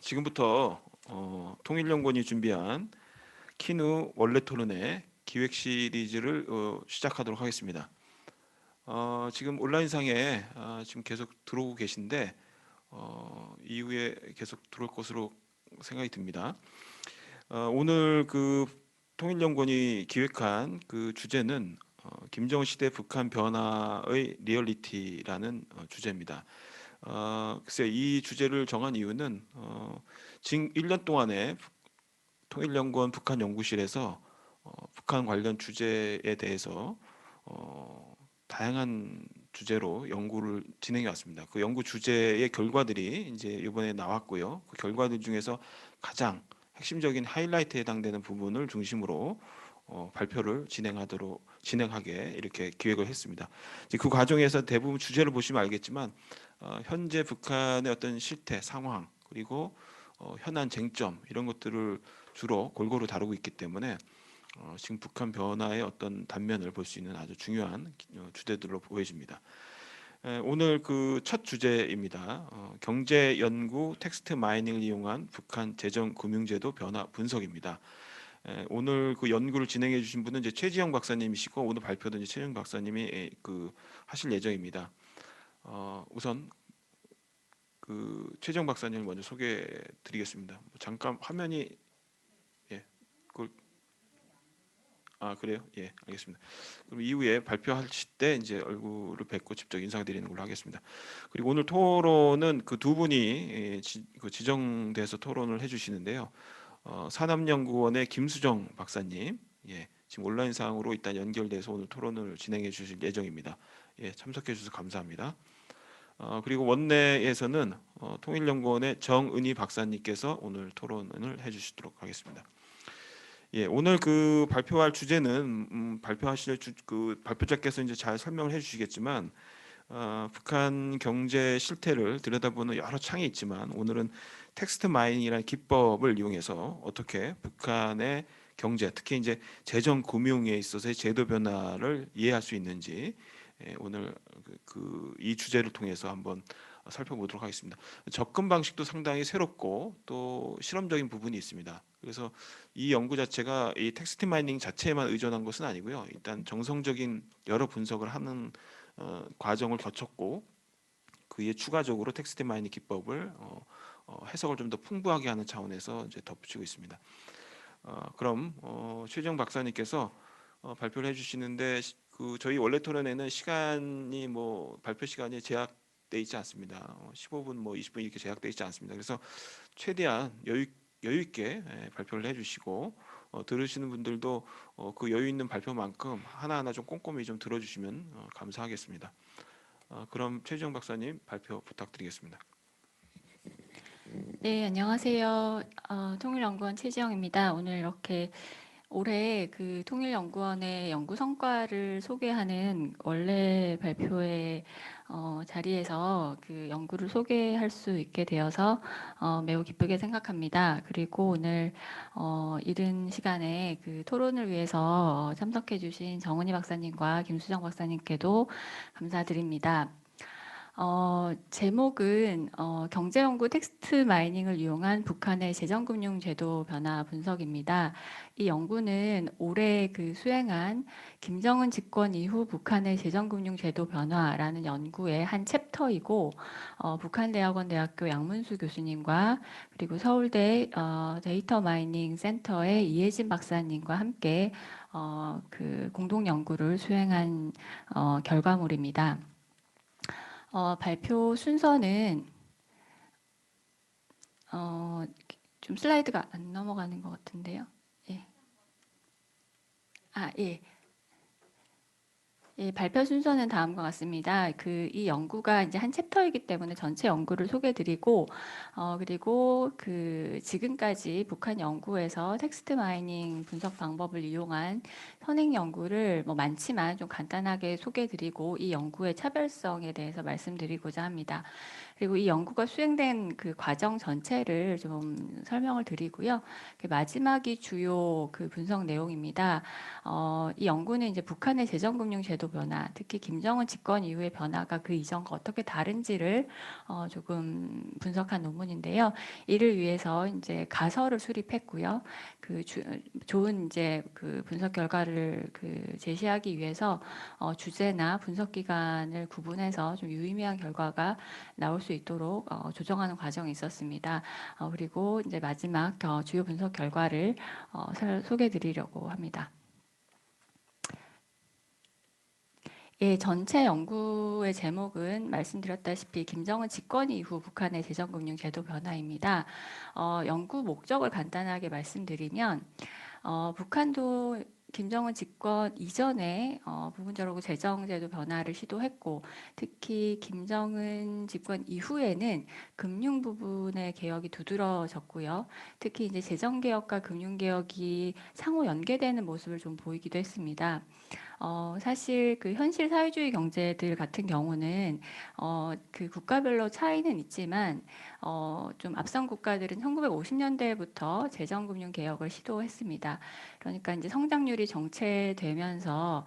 지금부터 통일연구원이 준비한 키누 원래 토론회 기획 시리즈를 시작하도록 하겠습니다. 지금 온라인상에 지금 계속 들어오고 계신데 이후에 계속 들어올 것으로 생각이 듭니다. 오늘 그 통일연구원이 기획한 그 주제는 김정은 시대 북한 변화의 리얼리티라는 주제입니다. 글쎄 이 주제를 정한 이유는 지금 1년 동안에 통일연구원 북한연구실에서 북한 관련 주제에 대해서 다양한 주제로 연구를 진행해 왔습니다. 그 연구 주제의 결과들이 이제 이번에 나왔고요. 그 결과들 중에서 가장 핵심적인 하이라이트에 해당되는 부분을 중심으로 발표를 진행하게 이렇게 기획을 했습니다. 이제 그 과정에서 대부분 주제를 보시면 알겠지만 현재 북한의 어떤 실태, 상황 그리고 현안 쟁점 이런 것들을 주로 골고루 다루고 있기 때문에 지금 북한 변화의 어떤 단면을 볼 수 있는 아주 중요한 주제들로 보여집니다. 오늘 그 첫 주제입니다. 경제 연구 텍스트 마이닝을 이용한 북한 재정 금융제도 변화 분석입니다. 오늘 그 연구를 진행해 주신 분은 이제 최지영 박사님이시고 오늘 발표도 이제 최지영 박사님이 그 하실 예정입니다. 우선 그 최지영 박사님을 먼저 소개해 드리겠습니다. 잠깐 화면이 예, 그걸 그래요? 예, 알겠습니다. 그럼 이후에 발표하실 때 이제 얼굴을 뵙고 직접 인사드리는 걸로 하겠습니다. 그리고 오늘 토론은 그 두 분이 그 지정돼서 토론을 해주시는데요. 산업연구원의 김수정 박사님, 예, 지금 온라인상으로 일단 연결돼서 오늘 토론을 진행해 주실 예정입니다. 예, 참석해 주셔서 감사합니다. 그리고 원내에서는 통일연구원의 정은희 박사님께서 오늘 토론을 해주시도록 하겠습니다. 예, 오늘 그 발표할 주제는 발표하실 그 발표자께서 이제 잘 설명을 해주시겠지만 북한 경제 실태를 들여다보는 여러 창이 있지만 오늘은 텍스트 마이닝이라는 기법을 이용해서 어떻게 북한의 경제, 특히 이제 재정 금융에 있어서의 제도 변화를 이해할 수 있는지 오늘 이 주제를 통해서 한번 살펴보도록 하겠습니다. 접근 방식도 상당히 새롭고 또 실험적인 부분이 있습니다. 그래서 이 연구 자체가 이 텍스트 마이닝 자체에만 의존한 것은 아니고요. 일단 정성적인 여러 분석을 하는 과정을 거쳤고 그에 추가적으로 텍스트 마이닝 기법을 해석을 좀 더 풍부하게 하는 차원에서 이제 덧붙이고 있습니다. 그럼 최정 박사님께서 발표를 해주시는데 그 저희 원래 토론에는 시간이 뭐 발표 시간이 제약돼 있지 않습니다. 15분 뭐 20분 이렇게 제약돼 있지 않습니다. 그래서 최대한 여유 있게 발표를 해주시고 들으시는 분들도 그 여유 있는 발표만큼 하나하나 좀 꼼꼼히 좀 들어주시면 감사하겠습니다. 그럼 최지영 박사님 발표 부탁드리겠습니다. 네, 안녕하세요. 통일연구원 최지영입니다. 오늘 이렇게 올해 그 통일연구원의 연구 성과를 소개하는 원래 발표회 자리에서 그 연구를 소개할 수 있게 되어서 매우 기쁘게 생각합니다. 그리고 오늘 이른 시간에 그 토론을 위해서 참석해 주신 정은희 박사님과 김수정 박사님께도 감사드립니다. 제목은 경제연구 텍스트 마이닝을 이용한 북한의 재정금융제도 변화 분석입니다. 이 연구는 올해 그 수행한 김정은 집권 이후 북한의 재정금융제도 변화라는 연구의 한 챕터이고 북한대학원 대학교 양문수 교수님과 그리고 서울대 데이터 마이닝 센터의 이혜진 박사님과 함께 그 공동 연구를 수행한 결과물입니다. 발표 순서는 좀 슬라이드가 안 넘어가는 것 같은데요. 예. 예. 예, 발표 순서는 다음과 같습니다. 이 연구가 이제 한 챕터이기 때문에 전체 연구를 소개드리고, 그리고 지금까지 북한 연구에서 텍스트 마이닝 분석 방법을 이용한 선행 연구를 뭐 많지만 좀 간단하게 소개드리고 이 연구의 차별성에 대해서 말씀드리고자 합니다. 그리고 이 연구가 수행된 그 과정 전체를 좀 설명을 드리고요. 마지막이 주요 그 분석 내용입니다. 이 연구는 이제 북한의 재정금융 제도 제도 변화, 특히 김정은 집권 이후의 변화가 그 이전과 어떻게 다른지를 조금 분석한 논문인데요. 이를 위해서 이제 가설을 수립했고요. 좋은 이제 그 분석 결과를 제시하기 위해서 주제나 분석 기간을 구분해서 좀 유의미한 결과가 나올 수 있도록 조정하는 과정이 있었습니다. 그리고 이제 마지막 주요 분석 결과를 소개해드리려고 합니다. 예, 전체 연구의 제목은 말씀드렸다시피 김정은 집권 이후 북한의 재정금융 제도 변화입니다. 연구 목적을 간단하게 말씀드리면 북한도 김정은 집권 이전에 부분적으로 재정제도 변화를 시도했고 특히 김정은 집권 이후에는 금융 부분의 개혁이 두드러졌고요. 특히 이제 재정개혁과 금융개혁이 상호 연계되는 모습을 좀 보이기도 했습니다. 사실 그 현실 사회주의 경제들 같은 경우는 그 국가별로 차이는 있지만 좀 앞선 국가들은 1950년대부터 재정금융 개혁을 시도했습니다. 그러니까 이제 성장률이 정체되면서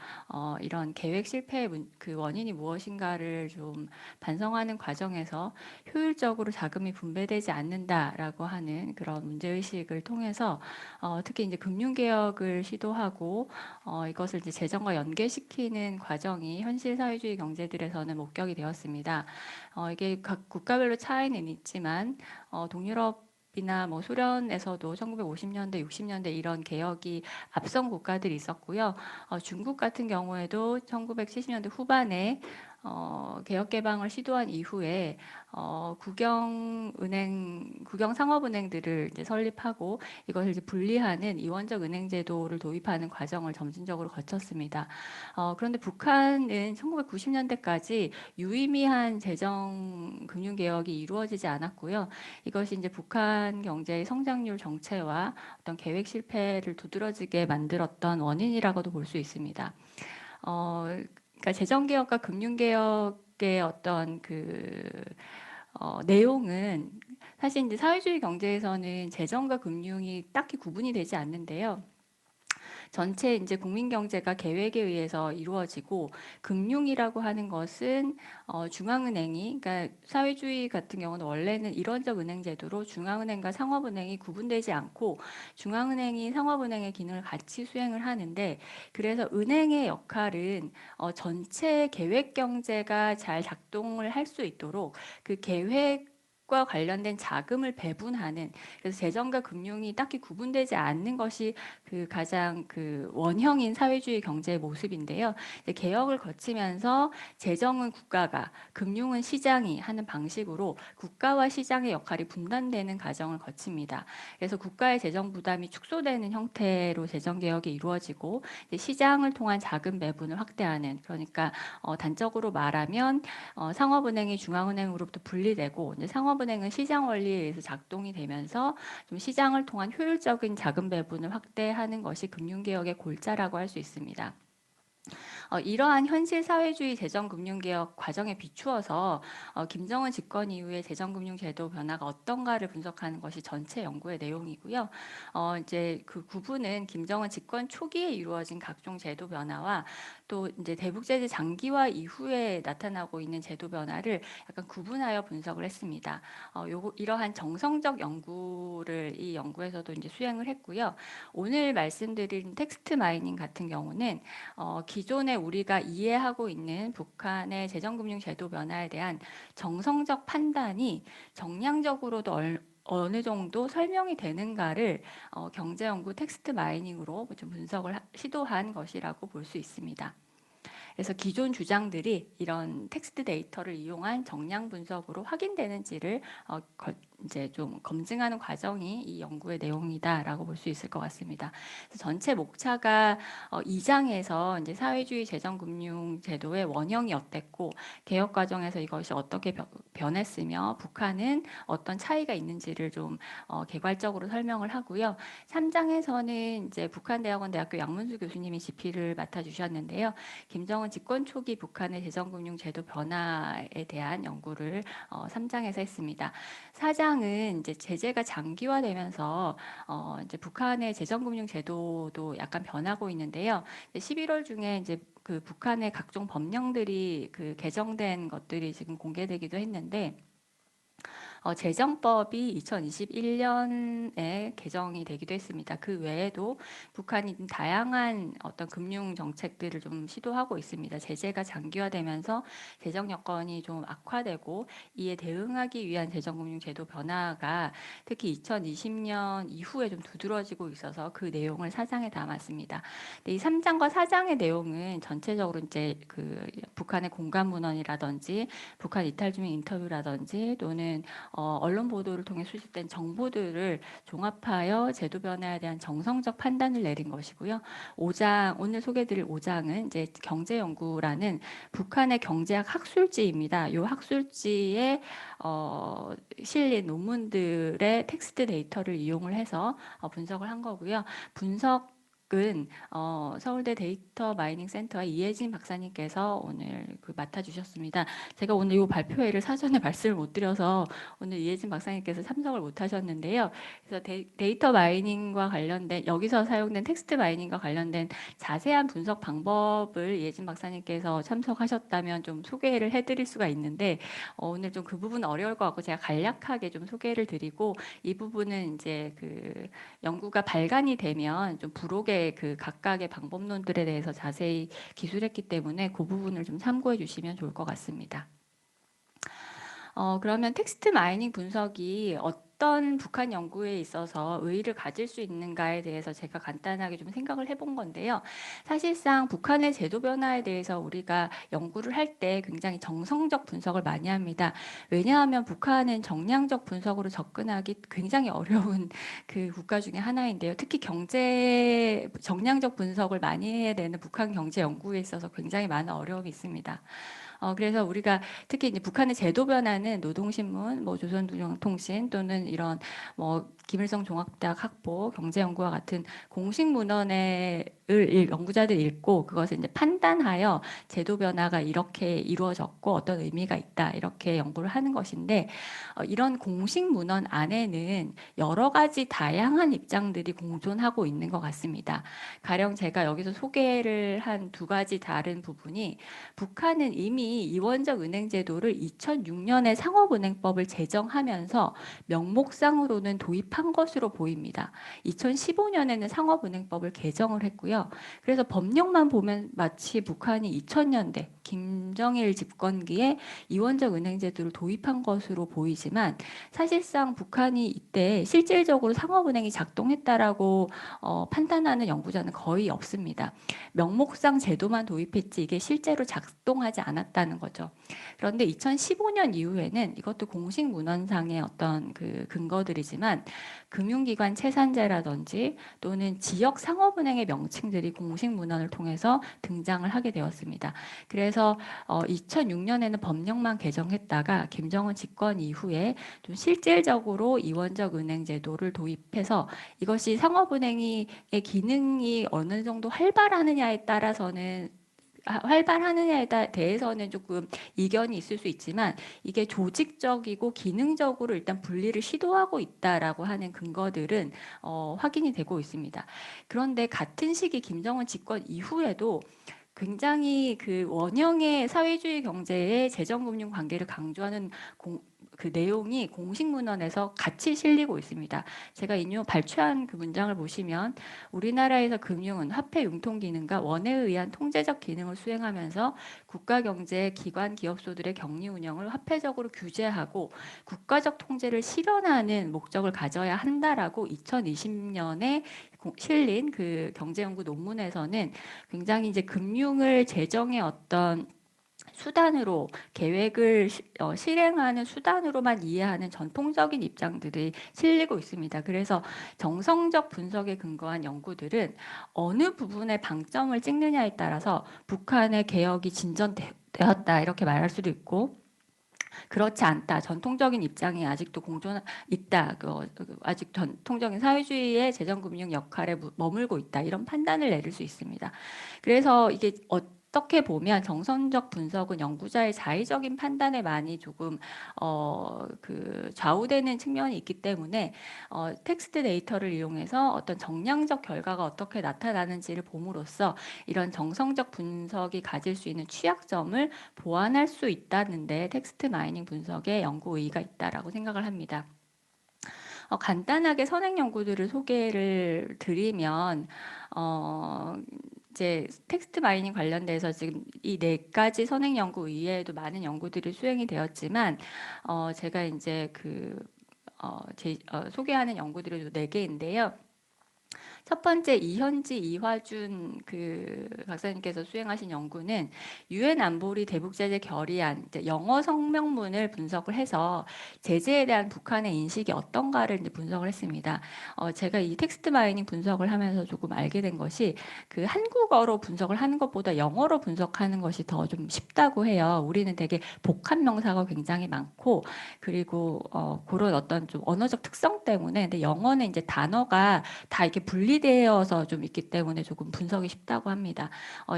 이런 계획 실패의 그 원인이 무엇인가를 좀 반성하는 과정에서 효율적으로 자금이 분배되지 않는다라고 하는 그런 문제의식을 통해서 특히 이제 금융개혁을 시도하고 이것을 이제 재정과 연계시키는 과정이 현실 사회주의 경제들에서는 목격이 되었습니다. 이게 각 국가별로 차이는 있지만 동유럽이나 뭐 소련에서도 1950년대, 60년대 이런 개혁이 앞선 국가들이 있었고요. 중국 같은 경우에도 1970년대 후반에 개혁 개방을 시도한 이후에 국영 상업은행들을 이제 설립하고 이것을 이제 분리하는 이원적 은행 제도를 도입하는 과정을 점진적으로 거쳤습니다. 그런데 북한은 1990년대까지 유의미한 재정 금융 개혁이 이루어지지 않았고요. 이것이 이제 북한 경제의 성장률 정체와 어떤 계획 실패를 두드러지게 만들었던 원인이라고도 볼 수 있습니다. 그러니까 재정개혁과 금융개혁의 어떤 내용은 사실 이제 사회주의 경제에서는 재정과 금융이 딱히 구분이 되지 않는데요. 전체 이제 국민 경제가 계획에 의해서 이루어지고 금융이라고 하는 것은 중앙은행이 그러니까 사회주의 같은 경우는 원래는 일원적 은행 제도로 중앙은행과 상업은행이 구분되지 않고 중앙은행이 상업은행의 기능을 같이 수행을 하는데 그래서 은행의 역할은 전체 계획 경제가 잘 작동을 할 수 있도록 그 계획 과 관련된 자금을 배분하는 그래서 재정과 금융이 딱히 구분되지 않는 것이 그 가장 그 원형인 사회주의 경제의 모습인데요. 이제 개혁을 거치면서 재정은 국가가, 금융은 시장이 하는 방식으로 국가와 시장의 역할이 분단되는 과정을 거칩니다. 그래서 국가의 재정 부담이 축소되는 형태로 재정 개혁이 이루어지고 이제 시장을 통한 자금 배분을 확대하는 그러니까 단적으로 말하면 상업은행이 중앙은행으로부터 분리되고 이제 상업은행은 시장 원리에 의해서 작동이 되면서 좀 시장을 통한 효율적인 자금 배분을 확대하는 것이 금융개혁의 골자라고 할 수 있습니다. 이러한 현실 사회주의 재정금융개혁 과정에 비추어서 김정은 집권 이후의 재정금융제도 변화가 어떤가를 분석하는 것이 전체 연구의 내용이고요. 이제 그 구분은 김정은 집권 초기에 이루어진 각종 제도 변화와 또 이제 대북제재 장기화 이후에 나타나고 있는 제도 변화를 약간 구분하여 분석을 했습니다. 이러한 정성적 연구를 이 연구에서도 이제 수행을 했고요. 오늘 말씀드린 텍스트 마이닝 같은 경우는 기존에 우리가 이해하고 있는 북한의 재정금융 제도 변화에 대한 정성적 판단이 정량적으로도 어느 정도 설명이 되는가를 경제연구 텍스트 마이닝으로 좀 분석을 시도한 것이라고 볼 수 있습니다. 그래서 기존 주장들이 이런 텍스트 데이터를 이용한 정량 분석으로 확인되는지를 이제 좀 검증하는 과정이 이 연구의 내용이다라고 볼 수 있을 것 같습니다. 그래서 전체 목차가 2장에서 이제 사회주의 재정금융 제도의 원형이 어땠고 개혁 과정에서 이것이 어떻게 변했으며 북한은 어떤 차이가 있는지를 좀 개괄적으로 설명을 하고요. 3장에서는 이제 북한대학원 대학교 양문수 교수님이 집필을 맡아주셨는데요. 김정은 집권 초기 북한의 재정금융 제도 변화에 대한 연구를 3장에서 했습니다. 4장은 이제 제재가 장기화되면서 이제 북한의 재정금융 제도도 약간 변하고 있는데요. 11월 중에 이제 그 북한의 각종 법령들이 그 개정된 것들이 지금 공개되기도 했는데 재정법이 2021년에 개정이 되기도 했습니다. 그 외에도 북한이 다양한 어떤 금융 정책들을 좀 시도하고 있습니다. 제재가 장기화되면서 재정 여건이 좀 악화되고 이에 대응하기 위한 재정금융 제도 변화가 특히 2020년 이후에 좀 두드러지고 있어서 그 내용을 사장에 담았습니다. 근데 이 3장과 4장의 내용은 전체적으로 이제 그 북한의 공감 문헌이라든지 북한 이탈 주민 인터뷰라든지 또는 언론 보도를 통해 수집된 정보들을 종합하여 제도 변화에 대한 정성적 판단을 내린 것이고요. 5장 오늘 소개드릴 5장은 이제 경제 연구라는 북한의 경제학 학술지입니다. 이 학술지에 실린 논문들의 텍스트 데이터를 이용을 해서 분석을 한 거고요. 분석은 서울대 데이터 마이닝 센터의 이혜진 박사님께서 오늘 맡아주셨습니다. 제가 오늘 이 발표회를 사전에 말씀을 못 드려서 오늘 이혜진 박사님께서 참석을 못 하셨는데요. 그래서 데이터 마이닝과 관련된 여기서 사용된 텍스트 마이닝과 관련된 자세한 분석 방법을 이혜진 박사님께서 참석하셨다면 좀 소개를 해드릴 수가 있는데 오늘 좀 그 부분 어려울 것 같고 제가 간략하게 좀 소개를 드리고 이 부분은 이제 그 연구가 발간이 되면 좀 부록의 그 각각의 방법론들에 대해서 자세히 기술했기 때문에 그 부분을 좀 참고해 주시면 좋을 것 같습니다. 그러면 텍스트 마이닝 분석이 어떤 북한 연구에 있어서 의의를 가질 수 있는가에 대해서 제가 간단하게 좀 생각을 해본 건데요. 사실상 북한의 제도 변화에 대해서 우리가 연구를 할 때 굉장히 정성적 분석을 많이 합니다. 왜냐하면 북한은 정량적 분석으로 접근하기 굉장히 어려운 그 국가 중에 하나인데요. 특히 경제 정량적 분석을 많이 해야 되는 북한 경제 연구에 있어서 굉장히 많은 어려움이 있습니다. 그래서 우리가 특히 이제 북한의 제도 변화는 노동신문, 뭐 조선통신 또는 이런 뭐 김일성 종합대학 학보, 경제연구와 같은 공식 문헌을 연구자들이 읽고 그것을 이제 판단하여 제도 변화가 이렇게 이루어졌고 어떤 의미가 있다 이렇게 연구를 하는 것인데 이런 공식 문헌 안에는 여러 가지 다양한 입장들이 공존하고 있는 것 같습니다. 가령 제가 여기서 소개를 한 두 가지 다른 부분이 북한은 이미 이원적 은행 제도를 2006년에 상업은행법을 제정하면서 명목상으로는 도입한 것으로 보입니다. 2015년에는 상업은행법을 개정을 했고요. 그래서 법령만 보면 마치 북한이 2000년대 김정일 집권기에 이원적 은행 제도를 도입한 것으로 보이지만 사실상 북한이 이때 실질적으로 상업은행이 작동했다라고 판단하는 연구자는 거의 없습니다. 명목상 제도만 도입했지 이게 실제로 작동하지 않았다는 거죠. 그런데 2015년 이후에는 이것도 공식 문헌상의 어떤 그 근거들이지만 금융기관 채산제라든지 또는 지역 상업은행의 명칭들이 공식 문헌을 통해서 등장을 하게 되었습니다. 그래서 2006년에는 법령만 개정했다가 김정은 집권 이후에 좀 실질적으로 이원적 은행 제도를 도입해서 이것이 상업은행의 기능이 어느 정도 활발하느냐에 따라서는 활발하느냐에 대해서는 조금 이견이 있을 수 있지만 이게 조직적이고 기능적으로 일단 분리를 시도하고 있다라고 하는 근거들은 확인이 되고 있습니다. 그런데 같은 시기 김정은 집권 이후에도 굉장히 그 원형의 사회주의 경제의 재정금융 관계를 강조하는 그 내용이 공식 문헌에서 같이 실리고 있습니다. 제가 발췌한 그 문장을 보시면 우리나라에서 금융은 화폐 융통 기능과 원에 의한 통제적 기능을 수행하면서 국가 경제 기관 기업소들의 경리 운영을 화폐적으로 규제하고 국가적 통제를 실현하는 목적을 가져야 한다라고 2020년에 실린 그 경제연구 논문에서는 굉장히 이제 금융을 재정의 어떤 수단으로 계획을 실행하는 수단으로만 이해하는 전통적인 입장들이 실리고 있습니다. 그래서 정성적 분석에 근거한 연구들은 어느 부분에 방점을 찍느냐에 따라서 북한의 개혁이 진전되었다 이렇게 말할 수도 있고 그렇지 않다. 전통적인 입장이 아직도 공존 있다. 아직 전통적인 사회주의의 재정금융 역할에 머물고 있다. 이런 판단을 내릴 수 있습니다. 그래서 이게 어떻게 보면 정성적 분석은 연구자의 자의적인 판단에 많이 조금 그 좌우되는 측면이 있기 때문에 텍스트 데이터를 이용해서 어떤 정량적 결과가 어떻게 나타나는지를 봄으로써 이런 정성적 분석이 가질 수 있는 취약점을 보완할 수 있다는데 텍스트 마이닝 분석에 연구 의의가 있다라고 생각을 합니다. 간단하게 선행 연구들을 소개를 드리면 이제 텍스트 마이닝 관련돼서 지금 이 네 가지 선행 연구 이외에도 많은 연구들이 수행이 되었지만 제가 이제 소개하는 연구들이 네 개인데요. 첫 번째 이현지 이화준 그 박사님께서 수행하신 연구는 유엔 안보리 대북제재 결의안 이제 영어 성명문을 분석을 해서 제재에 대한 북한의 인식이 어떤가를 이제 분석을 했습니다. 제가 이 텍스트 마이닝 분석을 하면서 조금 알게 된 것이 그 한국어로 분석을 하는 것보다 영어로 분석하는 것이 더 좀 쉽다고 해요. 우리는 되게 복합 명사가 굉장히 많고 그리고 그런 어떤 좀 언어적 특성 때문에 근데 영어는 이제 단어가 다 이렇게 분리되어서 좀 있기 때문에 조금 분석이 쉽다고 합니다.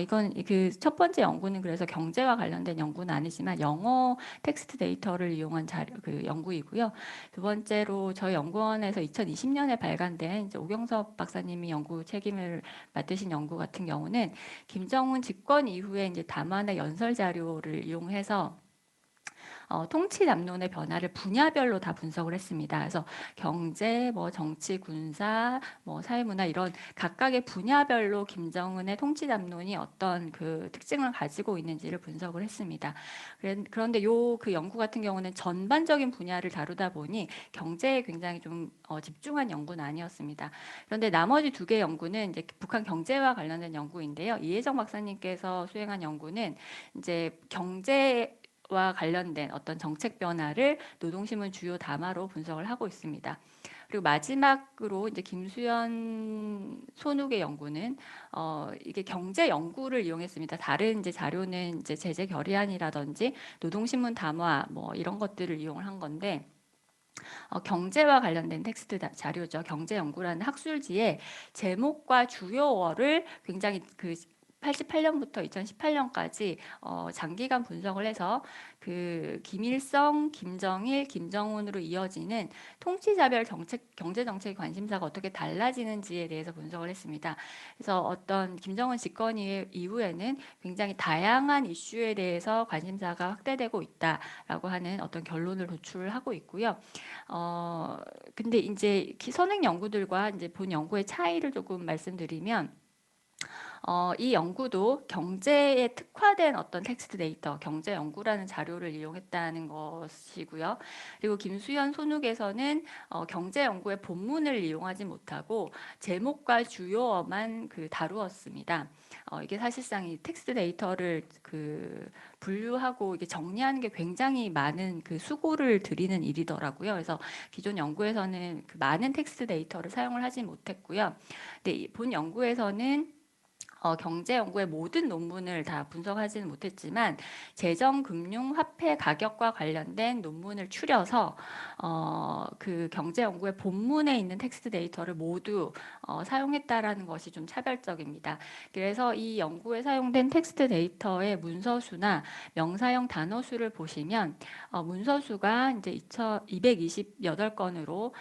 이건 그 첫 번째 연구는 그래서 경제와 관련된 연구는 아니지만 영어 텍스트 데이터를 이용한 그 연구이고요. 두 번째로 저희 연구원에서 2020년에 발간된 이제 오경섭 박사님이 연구 책임을 맡으신 연구 같은 경우는 김정은 집권 이후에 이제 담화나 연설 자료를 이용해서 통치 담론의 변화를 분야별로 다 분석을 했습니다. 그래서 경제, 뭐 정치, 군사, 뭐 사회문화 이런 각각의 분야별로 김정은의 통치 담론이 어떤 그 특징을 가지고 있는지를 분석을 했습니다. 그런데 요 그 연구 같은 경우는 전반적인 분야를 다루다 보니 경제에 굉장히 좀 집중한 연구는 아니었습니다. 그런데 나머지 두 개 연구는 이제 북한 경제와 관련된 연구인데요. 이혜정 박사님께서 수행한 연구는 이제 경제 와 관련된 어떤 정책 변화를 노동신문 주요 담화로 분석을 하고 있습니다. 그리고 마지막으로 이제 김수현 손욱의 연구는 이게 경제 연구를 이용했습니다. 다른 이제 자료는 이제 제재 결의안이라든지 노동신문 담화 뭐 이런 것들을 이용을 한 건데 경제와 관련된 텍스트 자료죠. 경제 연구라는 학술지에 제목과 주요어를 굉장히 그 88년부터 2018년까지 장기간 분석을 해서 그 김일성, 김정일, 김정은으로 이어지는 통치자별 정책, 경제 정책 관심사가 어떻게 달라지는지에 대해서 분석을 했습니다. 그래서 어떤 김정은 집권 이후에는 굉장히 다양한 이슈에 대해서 관심사가 확대되고 있다라고 하는 어떤 결론을 도출하고 있고요. 근데 이제 선행 연구들과 이제 본 연구의 차이를 조금 말씀드리면 이 연구도 경제에 특화된 어떤 텍스트 데이터, 경제 연구라는 자료를 이용했다는 것이고요. 그리고 김수현 손욱에서는 경제 연구의 본문을 이용하지 못하고 제목과 주요어만 그 다루었습니다. 이게 사실상 이 텍스트 데이터를 그 분류하고 이게 정리하는 게 굉장히 많은 그 수고를 들이는 일이더라고요. 그래서 기존 연구에서는 그 많은 텍스트 데이터를 사용을 하지 못했고요. 근데 본 연구에서는 경제 연구의 모든 논문을 다 분석하지는 못했지만 재정, 금융, 화폐 가격과 관련된 논문을 추려서 그 경제 연구의 본문에 있는 텍스트 데이터를 모두 사용했다라는 것이 좀 차별적입니다. 그래서 이 연구에 사용된 텍스트 데이터의 문서수나 명사형 단어수를 보시면 문서수가 이제 228건으로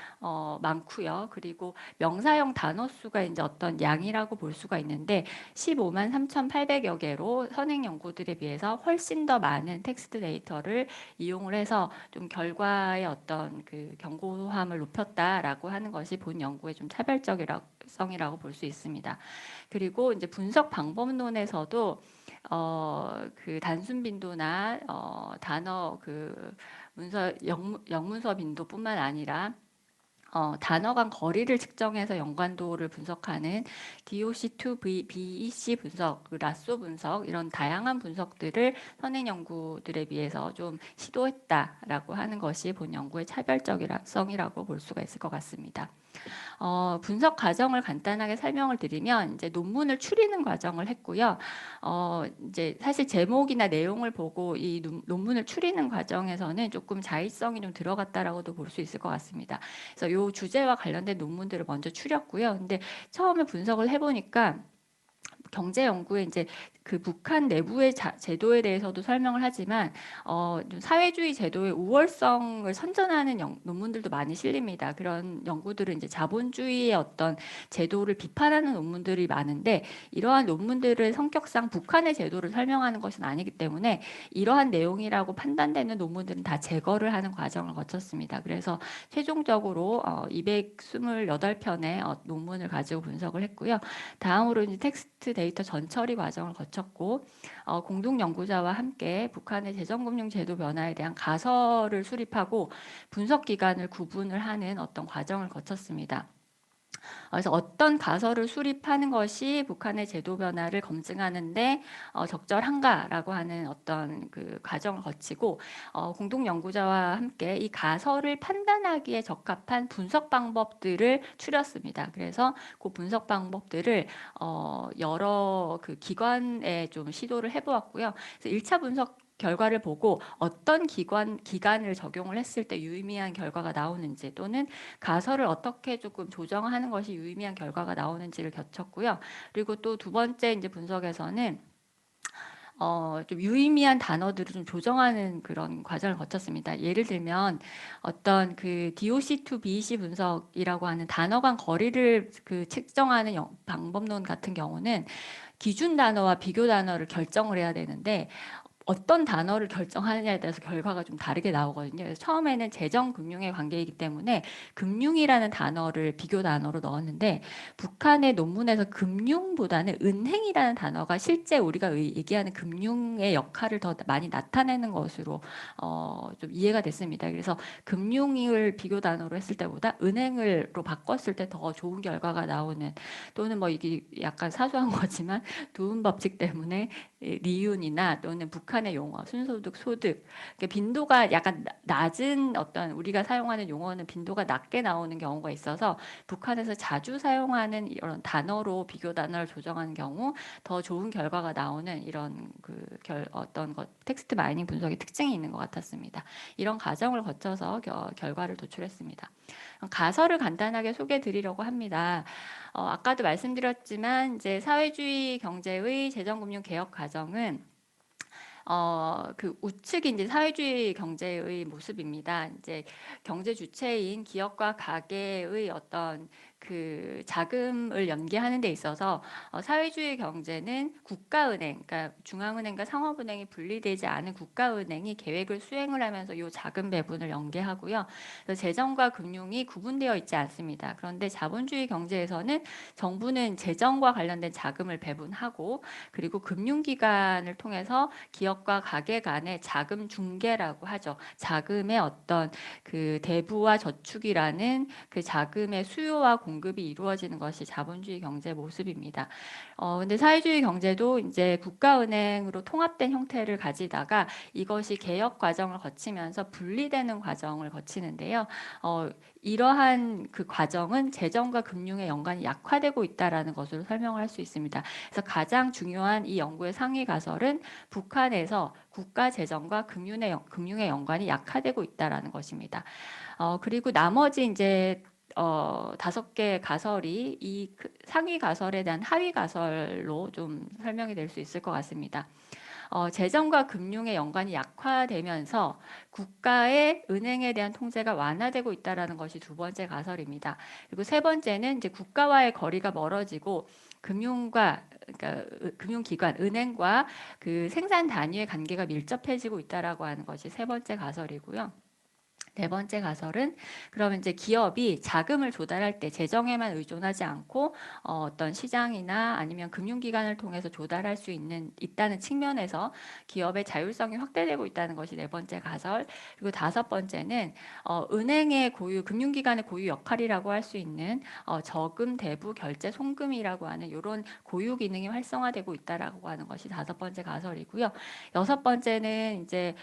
많고요. 그리고 명사형 단어수가 이제 어떤 양이라고 볼 수가 있는데 15만 3,800여 개로 선행 연구들에 비해서 훨씬 더 많은 텍스트 데이터를 이용을 해서 좀 결과의 어떤 그 견고함을 높였다라고 하는 것이 본 연구의 좀 차별적성이라고 볼 수 있습니다. 그리고 이제 분석 방법론에서도 그 단순 빈도나 단어 그 영문서 빈도뿐만 아니라 단어 간 거리를 측정해서 연관도를 분석하는 DOC2 BEC 분석, 그 라쏘 분석 이런 다양한 분석들을 선행 연구들에 비해서 좀 시도했다라고 하는 것이 본 연구의 차별적성이라고 볼 수가 있을 것 같습니다. 분석 과정을 간단하게 설명을 드리면 이제 논문을 추리는 과정을 했고요. 이제 사실 제목이나 내용을 보고 이 논문을 추리는 과정에서는 조금 자의성이 좀 들어갔다라고도 볼 수 있을 것 같습니다. 그래서 요 주제와 관련된 논문들을 먼저 추렸고요. 근데 처음에 분석을 해보니까 경제 연구에 이제 그 북한 내부의 제도에 대해서도 설명을 하지만 좀 사회주의 제도의 우월성을 선전하는 논문들도 많이 실립니다. 그런 연구들은 이제 자본주의의 어떤 제도를 비판하는 논문들이 많은데 이러한 논문들의 성격상 북한의 제도를 설명하는 것은 아니기 때문에 이러한 내용이라고 판단되는 논문들은 다 제거를 하는 과정을 거쳤습니다. 그래서 최종적으로 228편의 논문을 가지고 분석을 했고요. 다음으로 이제 텍스트 데이터 전처리 과정을 거쳤고 공동 연구자와 함께 북한의 재정금융제도 변화에 대한 가설을 수립하고 분석 기관을 구분을 하는 어떤 과정을 거쳤습니다. 그래서 어떤 가설을 수립하는 것이 북한의 제도 변화를 검증하는데 적절한가라고 하는 어떤 그 과정을 거치고 공동 연구자와 함께 이 가설을 판단하기에 적합한 분석 방법들을 추렸습니다. 그래서 그 분석 방법들을 여러 그 기관에 좀 시도를 해보았고요. 그래서 1차 분석 결과를 보고 어떤 기간을 적용을 했을 때 유의미한 결과가 나오는지 또는 가설을 어떻게 조금 조정하는 것이 유의미한 결과가 나오는지를 거쳤고요. 그리고 또 두 번째 이제 분석에서는 좀 유의미한 단어들을 좀 조정하는 그런 과정을 거쳤습니다. 예를 들면 어떤 그 DOC to BEC 분석이라고 하는 단어 간 거리를 그 측정하는 방법론 같은 경우는 기준 단어와 비교 단어를 결정을 해야 되는데 어떤 단어를 결정하느냐에 따라서 결과가 좀 다르게 나오거든요. 그래서 처음에는 재정금융의 관계이기 때문에 금융이라는 단어를 비교 단어로 넣었는데 북한의 논문에서 금융보다는 은행이라는 단어가 실제 우리가 얘기하는 금융의 역할을 더 많이 나타내는 것으로 좀 이해가 됐습니다. 그래서 금융을 비교 단어로 했을 때보다 은행으로 바꿨을 때 더 좋은 결과가 나오는 또는 뭐 이게 약간 사소한 거지만 두음 법칙 때문에 리윤이나 또는 북한의 용어, 순소득, 소득, 빈도가 약간 낮은 어떤 우리가 사용하는 용어는 빈도가 낮게 나오는 경우가 있어서 북한에서 자주 사용하는 이런 단어로 비교 단어를 조정하는 경우 더 좋은 결과가 나오는 이런 그 어떤 텍스트 마이닝 분석의 특징이 있는 것 같았습니다. 이런 과정을 거쳐서 결과를 도출했습니다. 가설을 간단하게 소개해 드리려고 합니다. 아까도 말씀드렸지만 이제 사회주의 경제의 재정금융 개혁 과정은 그 우측이 이제 사회주의 경제의 모습입니다. 이제 경제 주체인 기업과 가계의 어떤 그 자금을 연계하는 데 있어서 사회주의 경제는 국가은행, 그러니까 중앙은행과 상업은행이 분리되지 않은 국가은행이 계획을 수행을 하면서 이 자금 배분을 연계하고요. 그래서 재정과 금융이 구분되어 있지 않습니다. 그런데 자본주의 경제에서는 정부는 재정과 관련된 자금을 배분하고 그리고 금융기관을 통해서 기업과 가계 간의 자금 중개라고 하죠. 자금의 어떤 그 대부와 저축이라는 그 자금의 수요와 공급이 이루어지는 것이 자본주의 경제 모습입니다. 근데 사회주의 경제도 이제 국가은행으로 통합된 형태를 가지다가 이것이 개혁 과정을 거치면서 분리되는 과정을 거치는데요. 이러한 그 과정은 재정과 금융의 연관이 약화되고 있다라는 것으로 설명을 할 수 있습니다. 그래서 가장 중요한 이 연구의 상위 가설은 북한에서 국가 재정과 금융의 연관이 약화되고 있다라는 것입니다. 그리고 나머지 이제 5개 가설이 이 상위 가설에 대한 하위 가설로 좀 설명이 될 수 있을 것 같습니다. 재정과 금융의 연관이 약화되면서 국가의 은행에 대한 통제가 완화되고 있다는 것이 두 번째 가설입니다. 그리고 세 번째는 이제 국가와의 거리가 멀어지고 그러니까 금융기관, 은행과 그 생산 단위의 관계가 밀접해지고 있다라고 하는 것이 세 번째 가설이고요. 네 번째 가설은 그러면 이제 기업이 자금을 조달할 때 재정에만 의존하지 않고 어떤 시장이나 아니면 금융기관을 통해서 조달할 수 있다는 측면에서 기업의 자율성이 확대되고 있다는 것이 네 번째 가설. 그리고 다섯 번째는 은행의 고유, 금융기관의 고유 역할이라고 할 수 있는 저금, 대부, 결제, 송금이라고 하는 이런 고유 기능이 활성화되고 있다라고 하는 것이 다섯 번째 가설이고요. 여섯 번째는 이제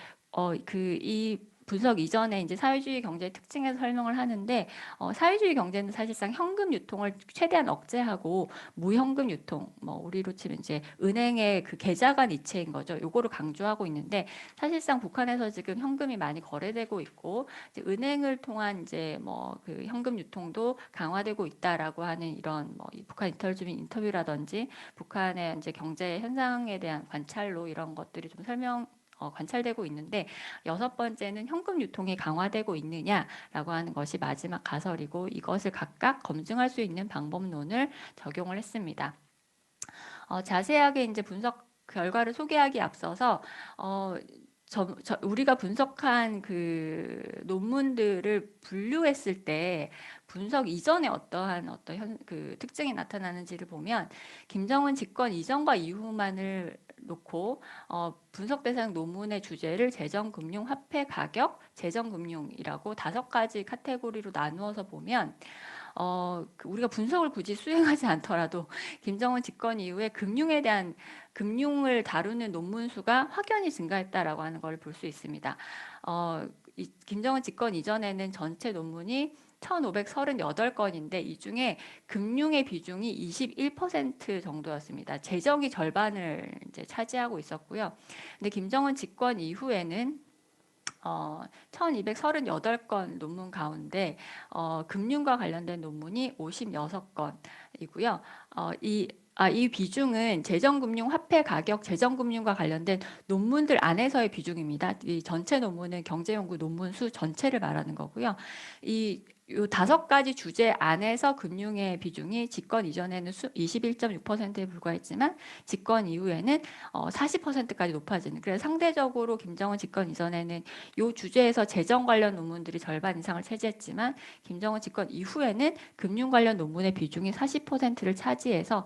이 분석 이전에 이제 사회주의 경제의 특징에서 설명을 하는데 사회주의 경제는 사실상 현금 유통을 최대한 억제하고 무현금 유통, 뭐 우리로 치면 이제 은행의 그 계좌간 이체인 거죠. 요거를 강조하고 있는데 사실상 북한에서 지금 현금이 많이 거래되고 있고 이제 은행을 통한 이제 뭐 그 현금 유통도 강화되고 있다라고 하는 이런 뭐 북한 인터뷰 인터뷰라든지 북한의 이제 경제 현상에 대한 관찰로 이런 것들이 좀 관찰되고 있는데 여섯 번째는 현금 유통이 강화되고 있느냐라고 하는 것이 마지막 가설이고 이것을 각각 검증할 수 있는 방법론을 적용을 했습니다. 자세하게 이제 분석 결과를 소개하기 앞서서 우리가 분석한 그 논문들을 분류했을 때 분석 이전에 어떠한 그 특징이 나타나는지를 보면 김정은 집권 이전과 이후만을 놓고 분석 대상 논문의 주제를 재정금융 화폐 가격, 재정금융이라고 5가지 카테고리로 나누어서 보면 우리가 분석을 굳이 수행하지 않더라도 김정은 집권 이후에 금융을 다루는 논문 수가 확연히 증가했다라고 하는 걸 볼 수 있습니다. 김정은 집권 이전에는 전체 논문이 1,538건인데 이 중에 금융의 비중이 21% 정도였습니다. 재정이 절반을 이제 차지하고 있었고요. 근데 김정은 집권 이후에는 1,238건 논문 가운데 금융과 관련된 논문이 56건이고요. 이 비중은 재정금융 화폐 가격 재정금융과 관련된 논문들 안에서의 비중입니다. 이 전체 논문은 경제연구 논문 수 전체를 말하는 거고요. 요 5가지 주제 안에서 금융의 비중이 집권 이전에는 21.6%에 불과했지만 집권 이후에는 40%까지 높아지는. 그래서 상대적으로 김정은 집권 이전에는 요 주제에서 재정 관련 논문들이 절반 이상을 차지했지만 김정은 집권 이후에는 금융 관련 논문의 비중이 40%를 차지해서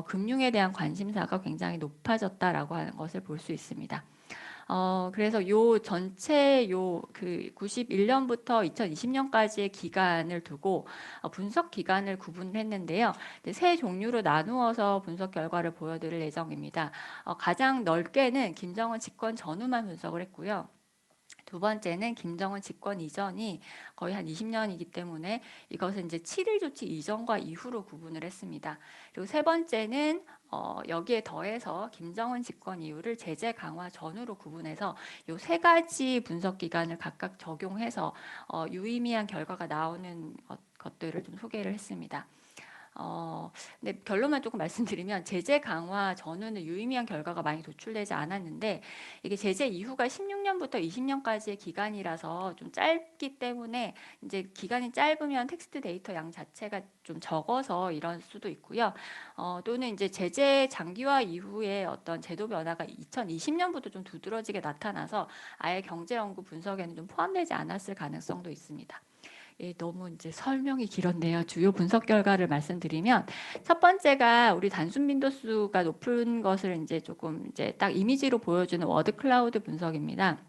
금융에 대한 관심사가 굉장히 높아졌다라고 하는 것을 볼 수 있습니다. 그래서 요 전체 그 91년부터 2020년까지의 기간을 두고 분석 기간을 구분을 했는데요. 세 종류로 나누어서 분석 결과를 보여드릴 예정입니다. 가장 넓게는 김정은 집권 전후만 분석을 했고요. 두 번째는 김정은 집권 이전이 거의 한 20년이기 때문에 이것은 이제 7.1 조치 이전과 이후로 구분을 했습니다. 그리고 세 번째는 여기에 더해서 김정은 집권 이후를 제재 강화 전후로 구분해서 이 3가지 분석 기간을 각각 적용해서 유의미한 결과가 나오는 것들을 좀 소개를 했습니다. 근데 결론만 조금 말씀드리면 제재 강화 전후는 유의미한 결과가 많이 도출되지 않았는데 이게 제재 이후가 16년부터 20년까지의 기간이라서 좀 짧기 때문에 이제 기간이 짧으면 텍스트 데이터 양 자체가 좀 적어서 이럴 수도 있고요. 또는 이제 제재 장기화 이후에 어떤 제도 변화가 2020년부터 좀 두드러지게 나타나서 아예 경제 연구 분석에는 좀 포함되지 않았을 가능성도 있습니다. 예, 너무 이제 설명이 길었네요. 주요 분석 결과를 말씀드리면 첫 번째가 우리 단순 빈도수가 높은 것을 이제 조금 이제 딱 이미지로 보여주는 워드 클라우드 분석입니다.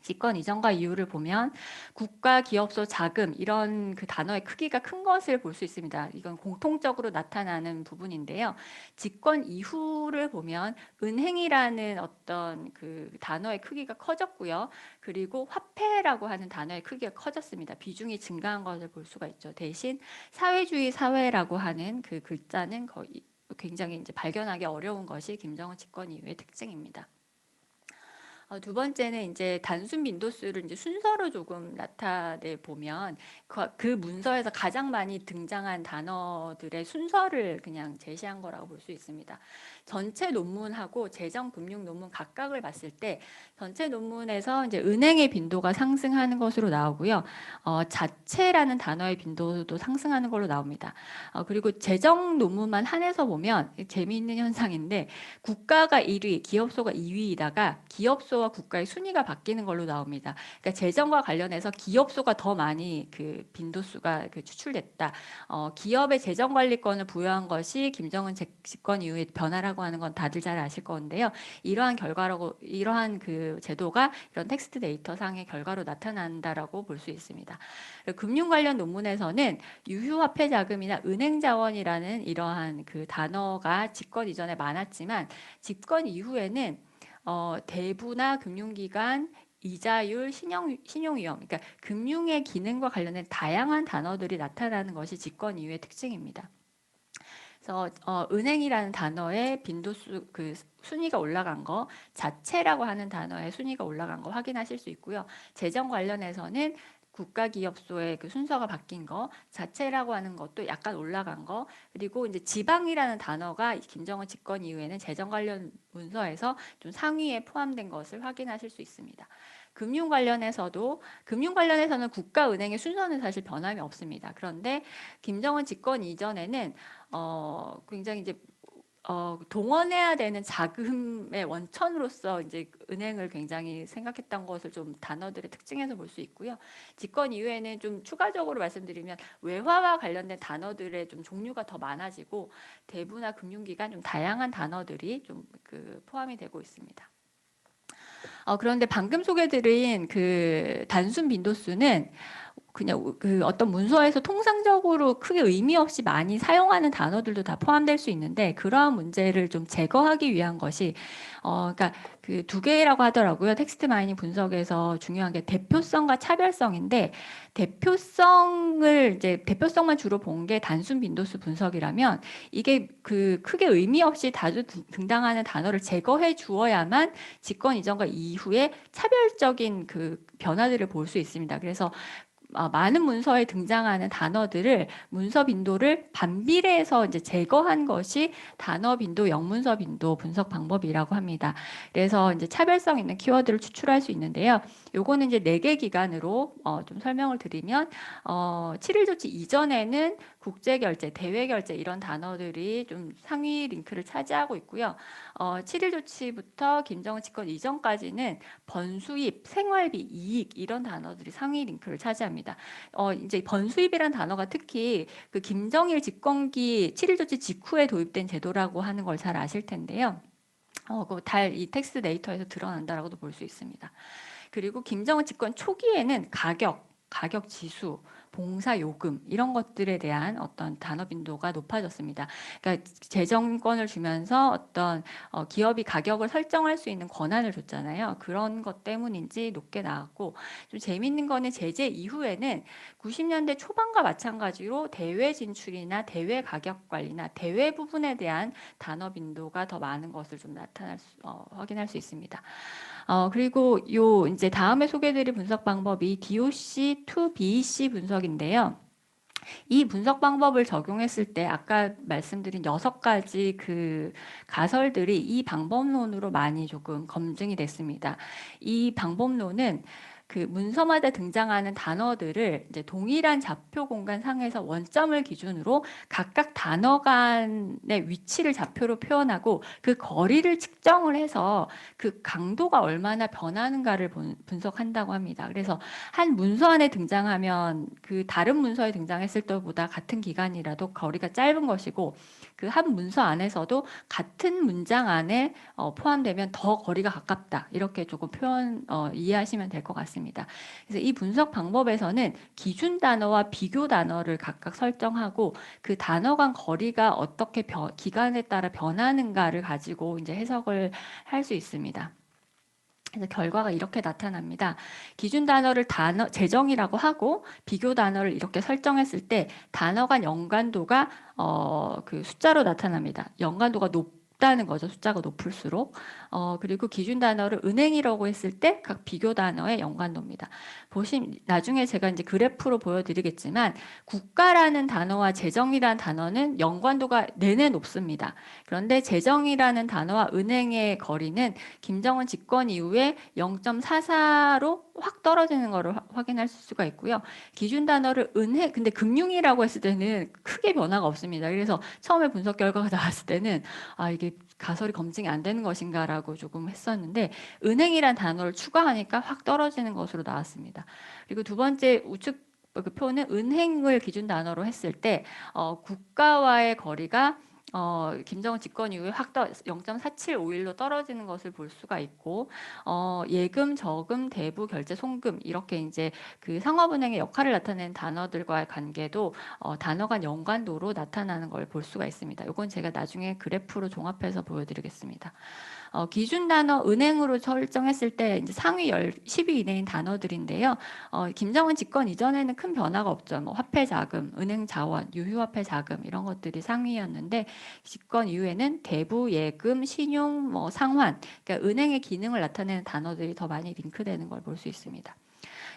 집권 이전과 이후를 보면 국가, 기업소, 자금 이런 그 단어의 크기가 큰 것을 볼 수 있습니다. 이건 공통적으로 나타나는 부분인데요. 집권 이후를 보면 은행이라는 어떤 그 단어의 크기가 커졌고요. 그리고 화폐라고 하는 단어의 크기가 커졌습니다. 비중이 증가한 것을 볼 수가 있죠. 대신 사회주의 사회라고 하는 그 글자는 거의 굉장히 이제 발견하기 어려운 것이 김정은 집권 이후의 특징입니다. 두 번째는 이제 단순 빈도수를 이제 순서로 조금 나타내 보면 그 문서에서 가장 많이 등장한 단어들의 순서를 그냥 제시한 거라고 볼 수 있습니다. 전체 논문하고 재정금융 논문 각각을 봤을 때 전체 논문에서 이제 은행의 빈도가 상승하는 것으로 나오고요. 자체라는 단어의 빈도도 상승하는 걸로 나옵니다. 그리고 재정 논문만 한해서 보면 재미있는 현상인데 국가가 1위, 기업소가 2위이다가 기업소와 국가의 순위가 바뀌는 걸로 나옵니다. 그러니까 재정과 관련해서 기업소가 더 많이 그 빈도수가 그 추출됐다. 기업의 재정관리권을 부여한 것이 김정은 집권 이후의 변화라고 하는 건 다들 잘 아실 건데요. 이러한 그 제도가 이런 텍스트 데이터 상의 결과로 나타난다라고 볼 수 있습니다. 금융 관련 논문에서는 유휴화폐 자금이나 은행 자원이라는 이러한 그 단어가 집권 이전에 많았지만 집권 이후에는 대부나 금융기관 이자율, 신용위험, 그러니까 금융의 기능과 관련된 다양한 단어들이 나타나는 것이 집권 이유의 특징입니다. 그래서 은행이라는 단어의 빈도수 그 순위가 올라간 거, 자체라고 하는 단어의 순위가 올라간 거 확인하실 수 있고요. 재정 관련해서는 국가기업소의 그 순서가 바뀐 거, 자체라고 하는 것도 약간 올라간 거, 그리고 이제 지방이라는 단어가 김정은 집권 이후에는 재정 관련 문서에서 좀 상위에 포함된 것을 확인하실 수 있습니다. 금융 관련해서는 국가은행의 순서는 사실 변함이 없습니다. 그런데 김정은 집권 이전에는 굉장히 이제 동원해야 되는 자금의 원천으로서 이제 은행을 굉장히 생각했던 것을 좀 단어들의 특징에서 볼 수 있고요. 집권 이후에는 좀 추가적으로 말씀드리면 외화와 관련된 단어들의 좀 종류가 더 많아지고 대부나 금융기관 좀 다양한 단어들이 좀 그 포함이 되고 있습니다. 그런데 방금 소개드린 그 단순 빈도수는 그냥 그 어떤 문서에서 통상적으로 크게 의미 없이 많이 사용하는 단어들도 다 포함될 수 있는데 그러한 문제를 좀 제거하기 위한 것이 그러니까 그 두 개라고 하더라고요. 텍스트 마이닝 분석에서 중요한 게 대표성과 차별성인데 대표성만 주로 본 게 단순 빈도수 분석이라면 이게 그 크게 의미 없이 자주 등장하는 단어를 제거해 주어야만 집권 이전과 이후에 차별적인 그 변화들을 볼 수 있습니다. 그래서 많은 문서에 등장하는 단어들을 문서 빈도를 반비례해서 이제 제거한 것이 단어 빈도, 영문서 빈도 분석 방법이라고 합니다. 그래서 이제 차별성 있는 키워드를 추출할 수 있는데요. 요거는 이제 4개 기간으로 좀 설명을 드리면 7일 조치 이전에는 국제 결제, 대외 결제 이런 단어들이 좀 상위 링크를 차지하고 있고요. 7일 조치부터 김정은 집권 이전까지는 번수입, 생활비, 이익 이런 단어들이 상위 링크를 차지합니다. 이제 번수입이라는 단어가 특히 그 김정일 집권기 7일 조치 직후에 도입된 제도라고 하는 걸 잘 아실 텐데요. 이 텍스트 데이터에서 드러난다라고도 볼 수 있습니다. 그리고 김정은 집권 초기에는 가격 지수, 봉사 요금 이런 것들에 대한 어떤 단어 빈도가 높아졌습니다. 그러니까 재정권을 주면서 어떤 기업이 가격을 설정할 수 있는 권한을 줬잖아요. 그런 것 때문인지 높게 나왔고 좀 재밌는 거는 제재 이후에는 90년대 초반과 마찬가지로 대외 진출이나 대외 가격 관리나 대외 부분에 대한 단어 빈도가 더 많은 것을 좀 확인할 수 있습니다. 그리고 요 이제 다음에 소개드릴 분석 방법이 DOC to BEC 분석인데요. 이 분석 방법을 적용했을 때 아까 말씀드린 6가지 그 가설들이 이 방법론으로 많이 조금 검증이 됐습니다. 이 방법론은 그 문서마다 등장하는 단어들을 이제 동일한 좌표 공간 상에서 원점을 기준으로 각각 단어 간의 위치를 좌표로 표현하고 그 거리를 측정을 해서 그 강도가 얼마나 변하는가를 분석한다고 합니다. 그래서 한 문서 안에 등장하면 그 다른 문서에 등장했을 때보다 같은 기간이라도 거리가 짧은 것이고 그 한 문서 안에서도 같은 문장 안에 포함되면 더 거리가 가깝다. 이렇게 조금 이해하시면 될 것 같습니다. 그래서 이 분석 방법에서는 기준 단어와 비교 단어를 각각 설정하고 그 단어 간 거리가 어떻게 기간에 따라 변하는가를 가지고 이제 해석을 할 수 있습니다. 그래서 결과가 이렇게 나타납니다. 기준 단어를 재정이라고 하고 비교 단어를 이렇게 설정했을 때 단어 간 연관도가 그 숫자로 나타납니다. 연관도가 높다는 거죠. 숫자가 높을수록. 그리고 기준 단어를 은행이라고 했을 때 각 비교 단어의 연관도입니다. 나중에 제가 이제 그래프로 보여드리겠지만 국가라는 단어와 재정이라는 단어는 연관도가 내내 높습니다. 그런데 재정이라는 단어와 은행의 거리는 김정은 집권 이후에 0.44로 확 떨어지는 것을 확인할 수가 있고요. 기준 단어를 근데 금융이라고 했을 때는 크게 변화가 없습니다. 그래서 처음에 분석 결과가 나왔을 때는 이게 가설이 검증이 안 되는 것인가라고 조금 했었는데 은행이란 단어를 추가하니까 확 떨어지는 것으로 나왔습니다. 그리고 두 번째 우측 그 표는 은행을 기준 단어로 했을 때 국가와의 거리가 김정은 집권 이후에 확 0.4751로 떨어지는 것을 볼 수가 있고, 예금, 저금, 대부, 결제, 송금 이렇게 이제 그 상업은행의 역할을 나타내는 단어들과의 관계도 단어 간 연관도로 나타나는 걸 볼 수가 있습니다. 이건 제가 나중에 그래프로 종합해서 보여드리겠습니다. 기준 단어 은행으로 설정했을 때 이제 상위 10위 이내인 단어들인데요. 김정은 집권 이전에는 큰 변화가 없죠. 뭐 화폐 자금, 은행 자원, 유효화폐 자금 이런 것들이 상위였는데 집권 이후에는 대부, 예금, 신용, 뭐 상환, 그러니까 은행의 기능을 나타내는 단어들이 더 많이 링크되는 걸 볼 수 있습니다.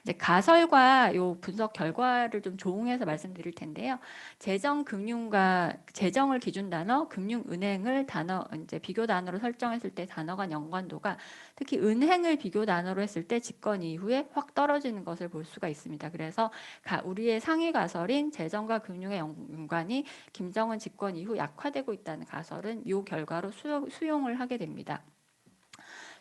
이제 가설과 요 분석 결과를 좀 조응해서 말씀드릴 텐데요. 재정, 금융과 재정을 기준 단어, 금융, 은행을 단어 이제 비교 단어로 설정했을 때 단어 간 연관도가 특히 은행을 비교 단어로 했을 때 집권 이후에 확 떨어지는 것을 볼 수가 있습니다. 그래서 우리의 상위 가설인 재정과 금융의 연관이 김정은 집권 이후 약화되고 있다는 가설은 요 결과로 수용을 하게 됩니다.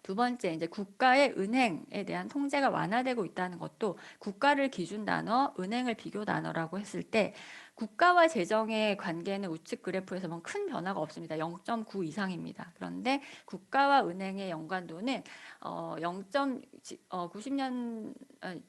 두 번째, 이제 국가의 은행에 대한 통제가 완화되고 있다는 것도 국가를 기준 단어, 은행을 비교 단어라고 했을 때 국가와 재정의 관계는 우측 그래프에서 뭐 큰 변화가 없습니다. 0.9 이상입니다. 그런데 국가와 은행의 연관도는 90년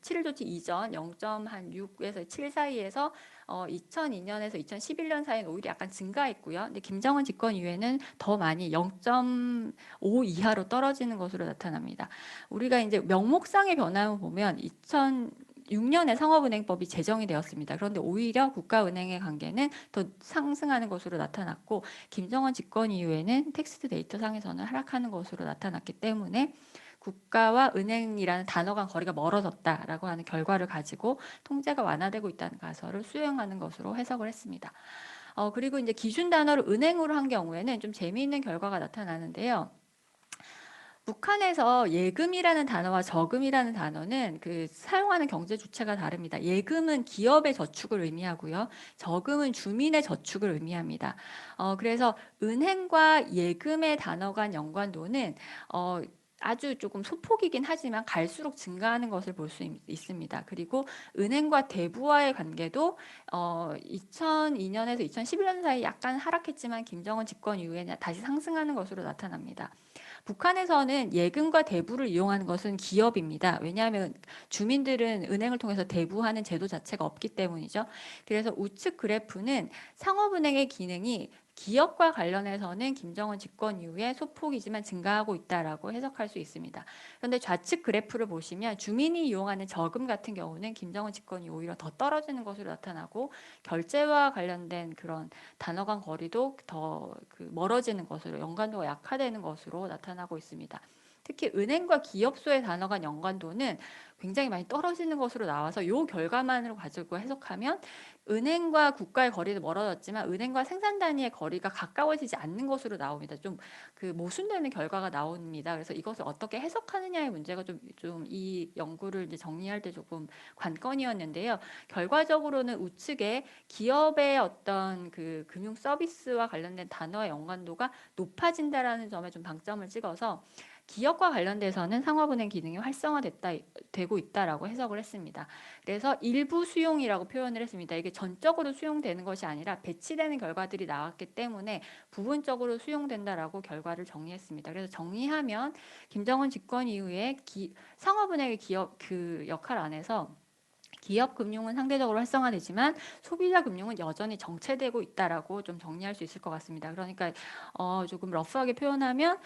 7일 조치 이전 0.6에서 7 사이에서 2002년에서 2011년 사이는 오히려 약간 증가했고요. 근데 김정은 집권 이후에는 더 많이 0.5 이하로 떨어지는 것으로 나타납니다. 우리가 이제 명목상의 변화를 보면 2006년에 상업은행법이 제정이 되었습니다. 그런데 오히려 국가은행의 관계는 더 상승하는 것으로 나타났고 김정은 집권 이후에는 텍스트 데이터 상에서는 하락하는 것으로 나타났기 때문에 국가와 은행이라는 단어 간 거리가 멀어졌다라고 하는 결과를 가지고 통제가 완화되고 있다는 가설을 수용하는 것으로 해석을 했습니다. 그리고 이제 기준 단어를 은행으로 한 경우에는 좀 재미있는 결과가 나타나는데요. 북한에서 예금이라는 단어와 저금이라는 단어는 그 사용하는 경제 주체가 다릅니다. 예금은 기업의 저축을 의미하고요. 저금은 주민의 저축을 의미합니다. 그래서 은행과 예금의 단어 간 연관도는 아주 조금 소폭이긴 하지만 갈수록 증가하는 것을 볼 수 있습니다. 그리고 은행과 대부와의 관계도 2002년에서 2011년 사이 약간 하락했지만 김정은 집권 이후에 다시 상승하는 것으로 나타납니다. 북한에서는 예금과 대부를 이용하는 것은 기업입니다. 왜냐하면 주민들은 은행을 통해서 대부하는 제도 자체가 없기 때문이죠. 그래서 우측 그래프는 상업은행의 기능이 기업과 관련해서는 김정은 집권 이후에 소폭이지만 증가하고 있다라고 해석할 수 있습니다. 그런데 좌측 그래프를 보시면 주민이 이용하는 저금 같은 경우는 김정은 집권이 오히려 더 떨어지는 것으로 나타나고 결제와 관련된 그런 단어 간 거리도 더 멀어지는 것으로 연관도가 약화되는 것으로 나타나고 있습니다. 특히 은행과 기업소의 단어 간 연관도는 굉장히 많이 떨어지는 것으로 나와서 이 결과만으로 가지고 해석하면 은행과 국가의 거리도 멀어졌지만 은행과 생산 단위의 거리가 가까워지지 않는 것으로 나옵니다. 좀 모순되는 결과가 나옵니다. 그래서 이것을 어떻게 해석하느냐의 문제가 좀 이 연구를 이제 정리할 때 조금 관건이었는데요. 결과적으로는 우측에 기업의 어떤 그 금융 서비스와 관련된 단어의 연관도가 높아진다라는 점에 좀 방점을 찍어서 기업과 관련돼서는 상업은행 기능이 활성화되고 있다라고 해석을 했습니다. 그래서 일부 수용이라고 표현을 했습니다. 이게 전적으로 수용되는 것이 아니라 배치되는 결과들이 나왔기 때문에 부분적으로 수용된다라고 결과를 정리했습니다. 그래서 정리하면 김정은 집권 이후에 상업은행의 기업 그 역할 안에서 기업 금융은 상대적으로 활성화되지만 소비자 금융은 여전히 정체되고 있다라고 좀 정리할 수 있을 것 같습니다. 그러니까 조금 러프하게 표현하면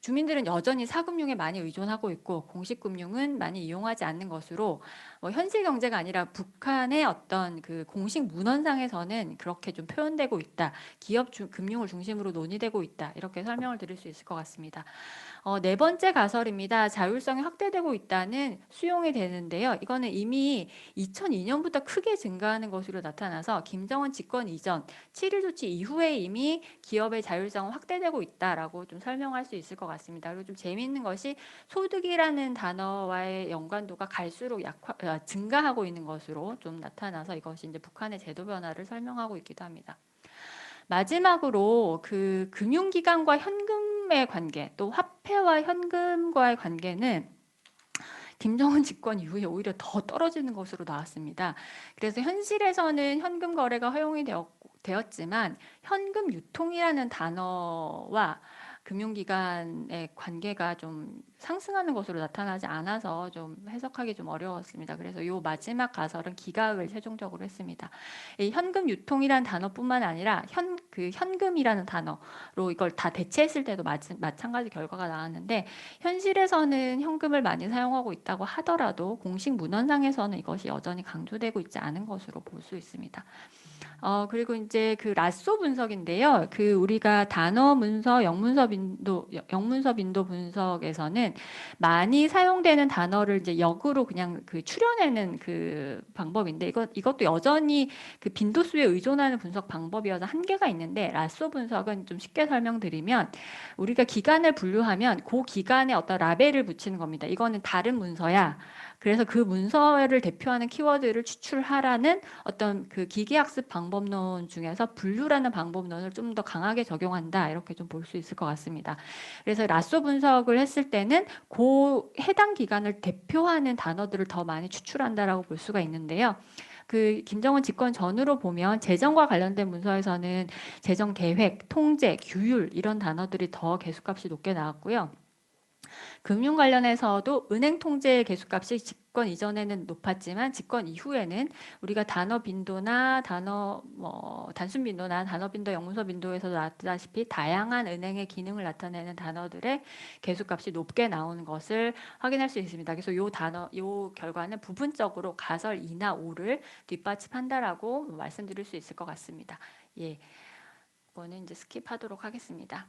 주민들은 여전히 사금융에 많이 의존하고 있고 공식금융은 많이 이용하지 않는 것으로 현실 경제가 아니라 북한의 어떤 그 공식 문헌상에서는 그렇게 좀 표현되고 있다. 기업 금융을 중심으로 논의되고 있다. 이렇게 설명을 드릴 수 있을 것 같습니다. 네 번째 가설입니다. 자율성이 확대되고 있다는 수용이 되는데요. 이거는 이미 2002년부터 크게 증가하는 것으로 나타나서 김정은 집권 이전 7.1 조치 이후에 이미 기업의 자율성은 확대되고 있다라고 좀 설명할 수 있을 것 같습니다. 그리고 좀 재미있는 것이 소득이라는 단어와의 연관도가 갈수록 증가하고 있는 것으로 좀 나타나서 이것이 이제 북한의 제도 변화를 설명하고 있기도 합니다. 마지막으로 그 금융기관과 현금의 관계, 또 화폐와 현금과의 관계는 김정은 집권 이후에 오히려 더 떨어지는 것으로 나왔습니다. 그래서 현실에서는 현금 거래가 허용이 되었지만 현금 유통이라는 단어와 금융기관의 관계가 좀 상승하는 것으로 나타나지 않아서 좀 해석하기 좀 어려웠습니다. 그래서 요 마지막 가설은 기각을 최종적으로 했습니다. 이 현금 유통이라는 단어뿐만 아니라 현금이라는 단어로 이걸 다 대체했을 때도 마찬가지 결과가 나왔는데, 현실에서는 현금을 많이 사용하고 있다고 하더라도 공식 문헌상에서는 이것이 여전히 강조되고 있지 않은 것으로 볼 수 있습니다. 그리고 이제 그 라쏘 분석인데요. 그 우리가 단어 문서, 영문서 빈도 분석에서는 많이 사용되는 단어를 이제 역으로 그냥 그 추려내는 그 방법인데, 이것도 여전히 그 빈도수에 의존하는 분석 방법이어서 한계가 있는데, 라쏘 분석은 좀 쉽게 설명드리면, 우리가 기간을 분류하면 그 기간에 어떤 라벨을 붙이는 겁니다. 이거는 다른 문서야. 그래서 그 문서를 대표하는 키워드를 추출하라는 어떤 그 기계학습 방법론 중에서 분류라는 방법론을 좀 더 강하게 적용한다, 이렇게 좀 볼 수 있을 것 같습니다. 그래서 라쏘 분석을 했을 때는 그 해당 기간을 대표하는 단어들을 더 많이 추출한다라고 볼 수가 있는데요. 그 김정은 집권 전으로 보면 재정과 관련된 문서에서는 재정 계획, 통제, 규율 이런 단어들이 더 개수값이 높게 나왔고요. 금융 관련해서도 은행 통제의 개수값이 집권 이전에는 높았지만 집권 이후에는 우리가 단어 빈도나 단순 빈도나 단어 빈도, 영문서 빈도에서도 나왔다시피 다양한 은행의 기능을 나타내는 단어들의 개수값이 높게 나오는 것을 확인할 수 있습니다. 그래서 요 결과는 부분적으로 가설 2나 5를 뒷받침한다라고 말씀드릴 수 있을 것 같습니다. 예, 이거는 이제 스킵하도록 하겠습니다.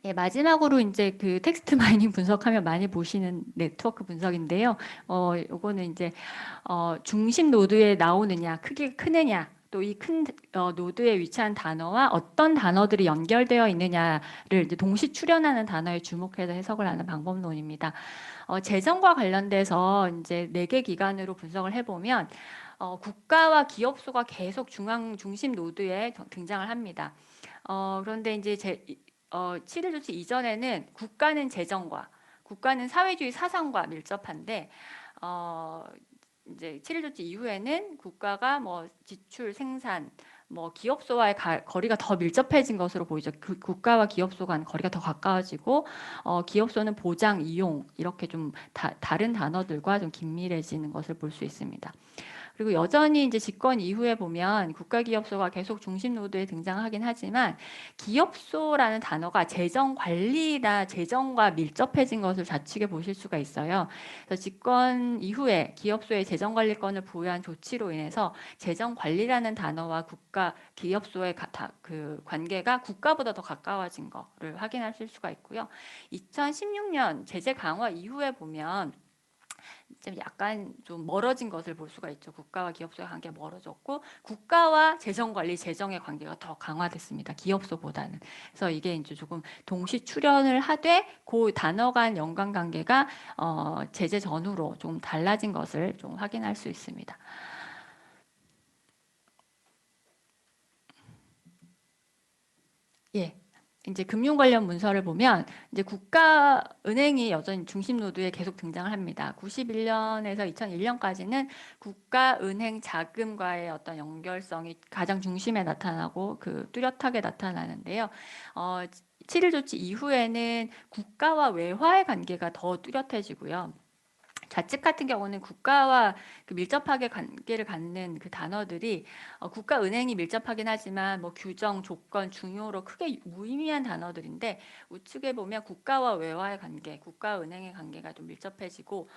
예, 마지막으로 이제 그 텍스트 마이닝 분석하면 많이 보시는 네트워크 분석인데요. 요거는 이제 중심 노드에 나오느냐, 크기가 크느냐, 또 이 큰 노드에 위치한 단어와 어떤 단어들이 연결되어 있느냐를 이제 동시 출현하는 단어에 주목해서 해석을 하는 방법론입니다. 재정과 관련돼서 이제 4개 기관으로 분석을 해보면 국가와 기업소가 계속 중심 노드에 등장을 합니다. 그런데 이제 7.1 조치 이전에는 국가는 사회주의 사상과 밀접한데, 이제 7.1 조치 이후에는 국가가 뭐 지출, 생산, 뭐 기업소와의 거리가 더 밀접해진 것으로 보이죠. 그 국가와 기업소 간 거리가 더 가까워지고, 기업소는 보장, 이용 이렇게 좀 다른 단어들과 좀 긴밀해지는 것을 볼 수 있습니다. 그리고 여전히 이제 집권 이후에 보면 국가기업소가 계속 중심 노드에 등장하긴 하지만, 기업소라는 단어가 재정 관리나 재정과 밀접해진 것을 좌측에 보실 수가 있어요. 그래서 집권 이후에 기업소의 재정 관리권을 부여한 조치로 인해서 재정 관리라는 단어와 기업소의 그 관계가 국가보다 더 가까워진 거를 확인하실 수가 있고요. 2016년 제재 강화 이후에 보면 좀 약간 좀 멀어진 것을 볼 수가 있죠. 국가와 기업소의 관계가 멀어졌고, 국가와 재정관리, 재정의 관계가 더 강화됐습니다. 기업소보다는. 그래서 이게 이제 조금 동시 출현을 하되 그 단어 간 연관 관계가 제재 전후로 좀 달라진 것을 좀 확인할 수 있습니다. 예. 이제 금융 관련 문서를 보면 이제 국가은행이 여전히 중심 노드에 계속 등장을 합니다. 91년에서 2001년까지는 국가은행 자금과의 어떤 연결성이 가장 중심에 나타나고 그 뚜렷하게 나타나는데요. 7.1 조치 이후에는 국가와 외화의 관계가 더 뚜렷해지고요. 좌측 같은 경우는 국가와 그 밀접하게 관계를 갖는 그 단어들이 국가 은행이 밀접하긴 하지만 뭐 규정, 조건, 중요로 크게 무의미한 단어들인데, 우측에 보면 국가와 외화의 관계, 국가 은행의 관계가 좀 밀접해지고,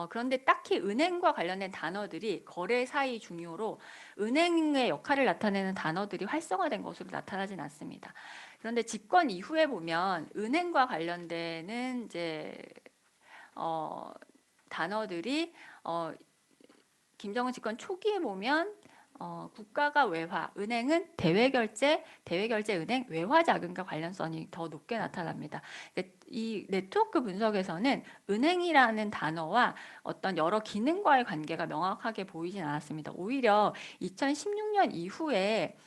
그런데 딱히 은행과 관련된 단어들이 거래 사이 중요로 은행의 역할을 나타내는 단어들이 활성화된 것으로 나타나진 않습니다. 그런데 집권 이후에 보면 은행과 관련되는 이제 단어들이 김정은 집권 초기에 보면 국가가 외화, 은행은 대외결제 은행, 외화자금과 관련성이 더 높게 나타납니다. 이 네트워크 분석에서는 은행이라는 단어와 어떤 여러 기능과의 관계가 명확하게 보이진 않았습니다. 오히려 2016년 이후에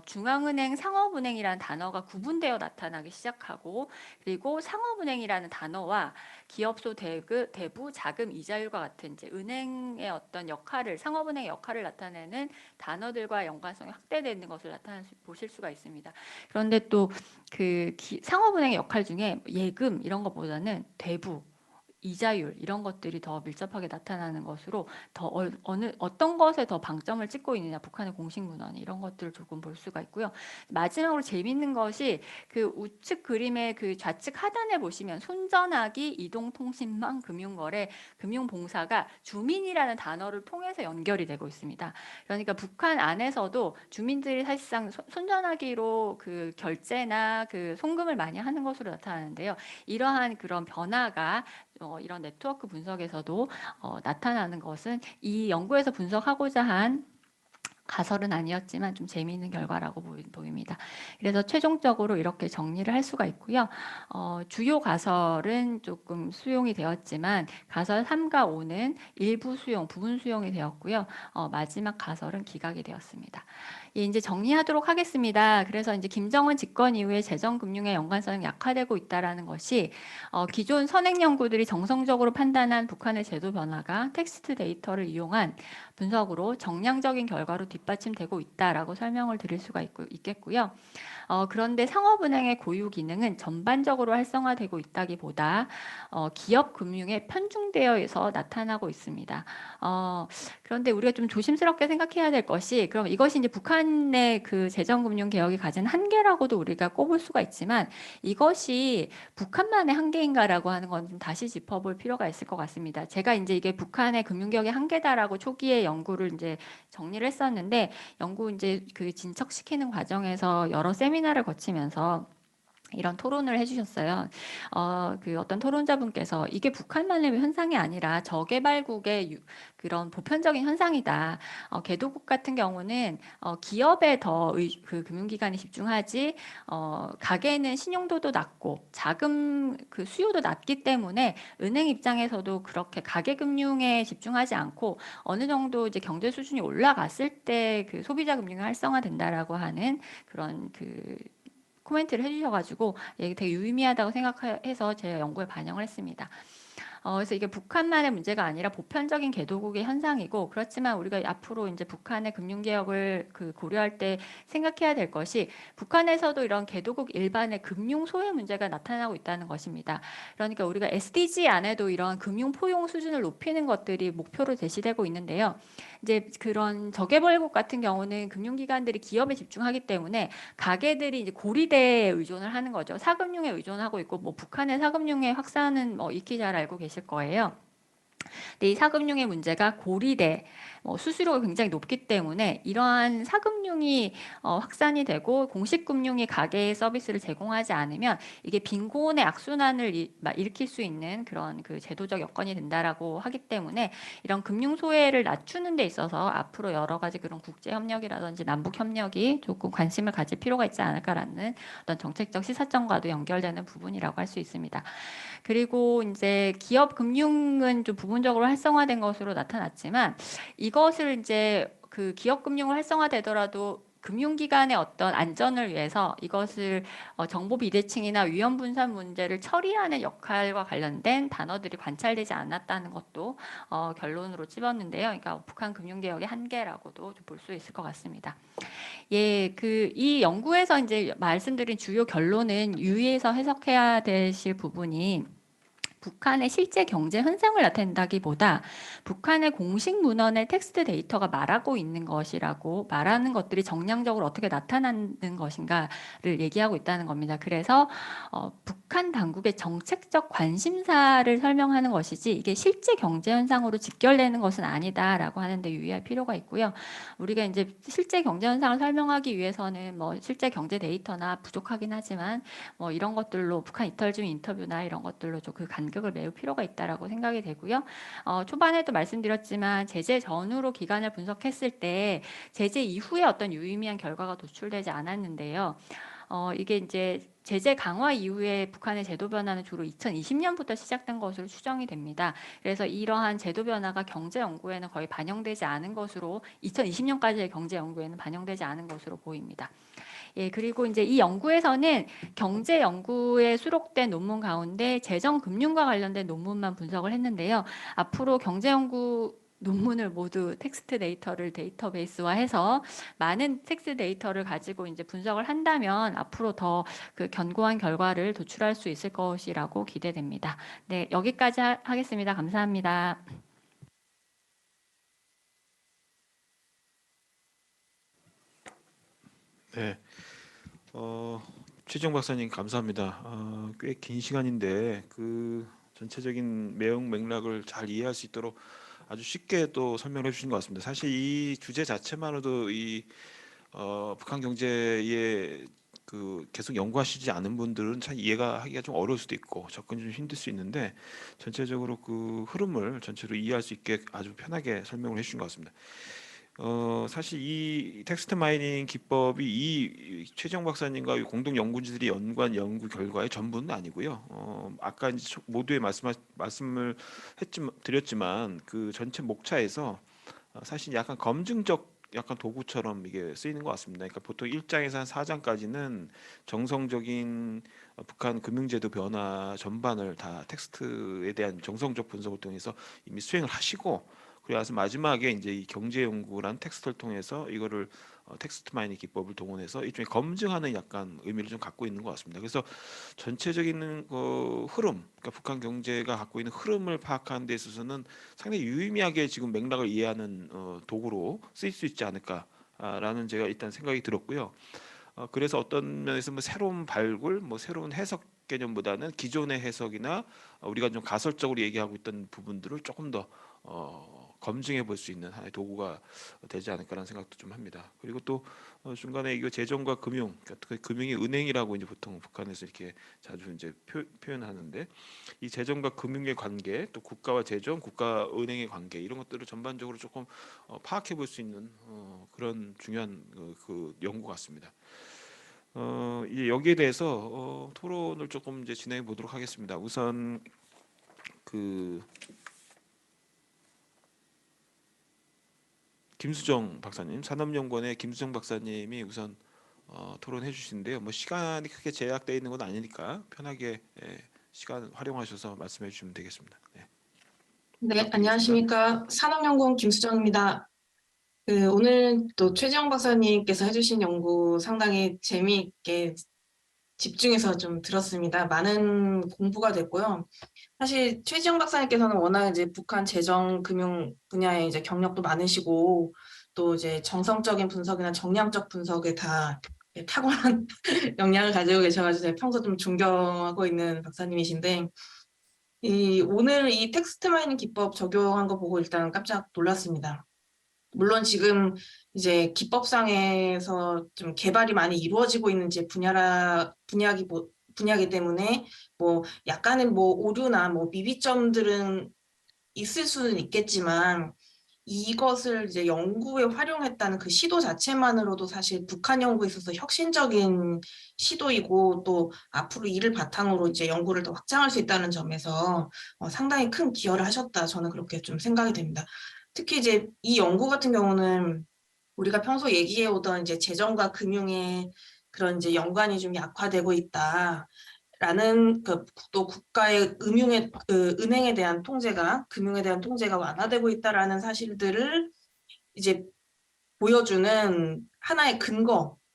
중앙은행, 상업은행이라는 단어가 구분되어 나타나기 시작하고 그리고 상업은행이라는 단어와 기업소 대부 자금 이자율과 같은 이제 은행의 어떤 역할을 상업은행의 역할을 나타내는 단어들과 연관성이 확대되는 것을 보실 수가 있습니다. 그런데 또 그 상업은행의 역할 중에 예금 이런 것보다는 대부 이자율 이런 것들이 더 밀접하게 나타나는 것으로 더 어떤 것에 더 방점을 찍고 있느냐 북한의 공식 문화는 이런 것들을 조금 볼 수가 있고요. 마지막으로 재미있는 것이 그 우측 그림의 그 좌측 하단에 보시면 손전화기, 이동통신망, 금융거래, 금융봉사가 주민이라는 단어를 통해서 연결이 되고 있습니다. 그러니까 북한 안에서도 주민들이 사실상 손전화기로 그 결제나 그 송금을 많이 하는 것으로 나타나는데요. 이러한 그런 변화가 이런 네트워크 분석에서도 나타나는 것은 이 연구에서 분석하고자 한 가설은 아니었지만 좀 재미있는 결과라고 보입니다. 그래서 최종적으로 이렇게 정리를 할 수가 있고요. 주요 가설은 조금 수용이 되었지만 가설 3과 5는 일부 수용, 부분 수용이 되었고요. 마지막 가설은 기각이 되었습니다. 예, 이제 정리하도록 하겠습니다. 그래서 이제 김정은 집권 이후에 재정금융의 연관성이 약화되고 있다는 것이 기존 선행 연구들이 정성적으로 판단한 북한의 제도 변화가 텍스트 데이터를 이용한 분석으로 정량적인 결과로 뒷받침되고 있다라고 설명을 드릴 수가 있겠고요. 그런데 상업은행의 고유 기능은 전반적으로 활성화되고 있다기보다 기업 금융에 편중되어서 나타나고 있습니다. 그런데 우리가 좀 조심스럽게 생각해야 될 것이 그럼 이것이 이제 북한의 그 재정금융 개혁이 가진 한계라고도 우리가 꼽을 수가 있지만 이것이 북한만의 한계인가라고 하는 건 좀 다시 짚어볼 필요가 있을 것 같습니다. 제가 이제 이게 북한의 금융개혁의 한계다라고 초기에 연구를 이제 정리를 했었는데 연구 이제 그 진척시키는 과정에서 여러 세미나를 거치면서 이런 토론을 해주셨어요. 그 어떤 토론자분께서 이게 북한만의 현상이 아니라 저개발국의 그런 보편적인 현상이다. 개도국 같은 경우는 기업에 더 그 금융기관이 집중하지 가계는 신용도도 낮고 자금 그 수요도 낮기 때문에 은행 입장에서도 그렇게 가계금융에 집중하지 않고 어느 정도 이제 경제 수준이 올라갔을 때 그 소비자 금융이 활성화된다라고 하는 그런 그 코멘트를 해주셔가지고 이게 되게 유의미하다고 생각해서 제 연구에 반영을 했습니다. 그래서 이게 북한만의 문제가 아니라 보편적인 개도국의 현상이고 그렇지만 우리가 앞으로 이제 북한의 금융개혁을 그 고려할 때 생각해야 될 것이 북한에서도 이런 개도국 일반의 금융 소외 문제가 나타나고 있다는 것입니다. 그러니까 우리가 SDG 안에도 이런 금융 포용 수준을 높이는 것들이 목표로 제시되고 있는데요. 이제 그런 저개발국 같은 경우는 금융기관들이 기업에 집중하기 때문에 가게들이 이제 고리대에 의존을 하는 거죠. 사금융에 의존하고 있고 뭐 북한의 사금융의 확산은 뭐 익히 잘 알고 계실 거예요. 근데 이 사금융의 문제가 고리대, 수수료가 굉장히 높기 때문에 이러한 사금융이 확산이 되고 공식금융이 가계 서비스를 제공하지 않으면 이게 빈곤의 악순환을 일으킬 수 있는 그런 그 제도적 여건이 된다라고 하기 때문에 이런 금융 소외를 낮추는 데 있어서 앞으로 여러 가지 그런 국제 협력이라든지 남북 협력이 조금 관심을 가질 필요가 있지 않을까라는 어떤 정책적 시사점과도 연결되는 부분이라고 할 수 있습니다. 그리고 이제 기업 금융은 좀 부분적으로 활성화된 것으로 나타났지만 이것을 이제 그 기업 금융을 활성화되더라도 금융기관의 어떤 안전을 위해서 이것을 정보 비대칭이나 위험 분산 문제를 처리하는 역할과 관련된 단어들이 관찰되지 않았다는 것도 결론으로 집었는데요. 그러니까 북한 금융개혁의 한계라고도 볼 수 있을 것 같습니다. 예, 그 이 연구에서 이제 말씀드린 주요 결론은 유의해서 해석해야 되실 부분이 북한의 실제 경제 현상을 나타낸다기보다 북한의 공식 문헌의 텍스트 데이터가 말하고 있는 것이라고 말하는 것들이 정량적으로 어떻게 나타나는 것인가를 얘기하고 있다는 겁니다. 그래서 북한 당국의 정책적 관심사를 설명하는 것이지 이게 실제 경제 현상으로 직결되는 것은 아니다라고 하는데 유의할 필요가 있고요. 우리가 이제 실제 경제 현상을 설명하기 위해서는 뭐 실제 경제 데이터나 부족하긴 하지만 뭐 이런 것들로 북한 이탈주의 인터뷰나 이런 것들로 좀 그 간격을 메울 필요가 있다라고 생각이 되고요. 초반에도 말씀드렸지만 제재 전후로 기간을 분석했을 때 제재 이후에 어떤 유의미한 결과가 도출되지 않았는데요. 이게 이제 제재 강화 이후에 북한의 제도 변화는 주로 2020년부터 시작된 것으로 추정이 됩니다. 그래서 이러한 제도 변화가 경제 연구에는 거의 반영되지 않은 것으로 2020년까지의 경제 연구에는 반영되지 않은 것으로 보입니다. 예, 그리고 이제 이 연구에서는 경제 연구에 수록된 논문 가운데 재정 금융과 관련된 논문만 분석을 했는데요. 앞으로 경제 연구 논문을 모두 텍스트 데이터를 데이터베이스화해서 많은 텍스트 데이터를 가지고 이제 분석을 한다면 앞으로 더 그 견고한 결과를 도출할 수 있을 것이라고 기대됩니다. 네, 여기까지 하겠습니다. 감사합니다. 네. 최정 박사님 감사합니다. 꽤 긴 시간인데 그 전체적인 내용 맥락을 잘 이해할 수 있도록 아주 쉽게 또 설명해 주신 것 같습니다. 사실 이 주제 자체만으로도 북한 경제에 그 계속 연구하시지 않은 분들은 참 이해가 하기가 좀 어려울 수도 있고 접근이 좀 힘들 수 있는데 전체적으로 그 흐름을 전체로 이해할 수 있게 아주 편하게 설명을 해주신 것 같습니다. 사실 이 텍스트 마이닝 기법이 이 최정 박사님과 이 공동 연구진들이 연구한 연구 결과의 전부는 아니고요. 아까 이제 모두에 말씀을 드렸지만 그 전체 목차에서 사실 약간 검증적 약간 도구처럼 이게 쓰이는 것 같습니다. 그러니까 보통 1장에서 한 4장까지는 정성적인 북한 금융제도 변화 전반을 다 텍스트에 대한 정성적 분석을 통해서 이미 수행을 하시고 그래서 마지막에 이제 이 경제 연구란 텍스트를 통해서 이거를 텍스트 마이닝 기법을 동원해서 일종의 검증하는 약간 의미를 좀 갖고 있는 것 같습니다. 그래서 전체적인 흐름, 그러니까 북한 경제가 갖고 있는 흐름을 파악하는 데 있어서는 상당히 유의미하게 지금 맥락을 이해하는 도구로 쓰일 수 있지 않을까라는 제가 일단 생각이 들었고요. 그래서 어떤 면에서 뭐 새로운 발굴, 뭐 새로운 해석 개념보다는 기존의 해석이나 우리가 좀 가설적으로 얘기하고 있던 부분들을 조금 더 검증해 볼 수 있는 하나의 도구가 되지 않을까라는 생각도 좀 합니다. 그리고 또 중간에 이거 재정과 금융, 그러니까 그 금융이 은행이라고 이제 보통 북한에서 이렇게 자주 이제 표현하는데 이 재정과 금융의 관계, 또 국가와 재정, 국가 은행의 관계 이런 것들을 전반적으로 조금 파악해 볼 수 있는 그런 중요한 그 연구 같습니다. 이제 여기에 대해서 토론을 조금 이제 진행해 보도록 하겠습니다. 우선 그 김수정 박사님, 산업연구원의 김수정 박사님이 우선 토론해 주시는데요. 뭐 시간이 크게 제약되어 있는 건 아니니까 편하게 시간 활용하셔서 말씀해 주시면 되겠습니다. 네, 네, 부탁드리겠습니다. 안녕하십니까. 산업연구원 김수정입니다. 오늘 또 최지영 박사님께서 해주신 연구 상당히 재미있게 집중해서 좀 들었습니다. 많은 공부가 됐고요. 사실 최지영 박사님께서는 워낙 이제 북한 재정 금융 분야에 이제 경력도 많으시고 또 이제 정성적인 분석이나 정량적 분석에 다 탁월한 역량을 가지고 계셔가지고 제가 평소 좀 존경하고 있는 박사님이신데 오늘 이 텍스트 마이닝 기법 적용한 거 보고 일단 깜짝 놀랐습니다. 물론 지금 이제 기법상에서 좀 개발이 많이 이루어지고 있는 이제 분야기 때문에 뭐 약간의 뭐 오류나 뭐 미비점들은 있을 수는 있겠지만 이것을 이제 연구에 활용했다는 그 시도 자체만으로도 사실 북한 연구에 있어서 혁신적인 시도이고 또 앞으로 이를 바탕으로 이제 연구를 더 확장할 수 있다는 점에서 상당히 큰 기여를 하셨다. 저는 그렇게 좀 생각이 됩니다. 특히 이제 이 연구 같은 경우는 우리가 평소 얘기해 오던 이제 재정과 금융의 그런 이제 연관이 좀 약화되고 있다. 라는 또 국가의 은행에 대한 통제가 금융에 대한 통제가 완화되고 있다라는 사실들을 이제 보여주는 하나의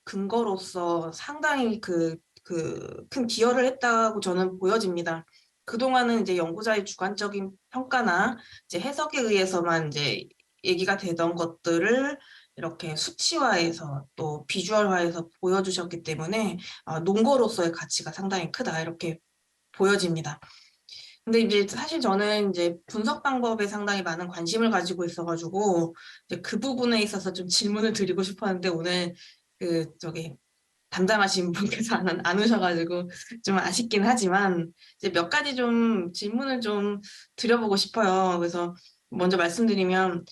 근거로서 상당히 큰 기여를 했다고 저는 보여집니다. 그동안은 이제 연구자의 주관적인 평가나 이제 해석에 의해서만 이제 얘기가 되던 것들을 이렇게 수치화해서 또 비주얼화해서 보여주셨기 때문에 논거로서의 가치가 상당히 크다 이렇게 보여집니다. 근데 이제 사실 저는 이제 분석 방법에 상당히 많은 관심을 가지고 있어가지고 이제 그 부분에 있어서 좀 질문을 드리고 싶었는데 오늘 저기 담당하신 분께서 안 오셔가지고 좀 아쉽긴 하지만 이제 몇 가지 좀 질문을 좀 드려보고 싶어요. 그래서 먼저 말씀드리면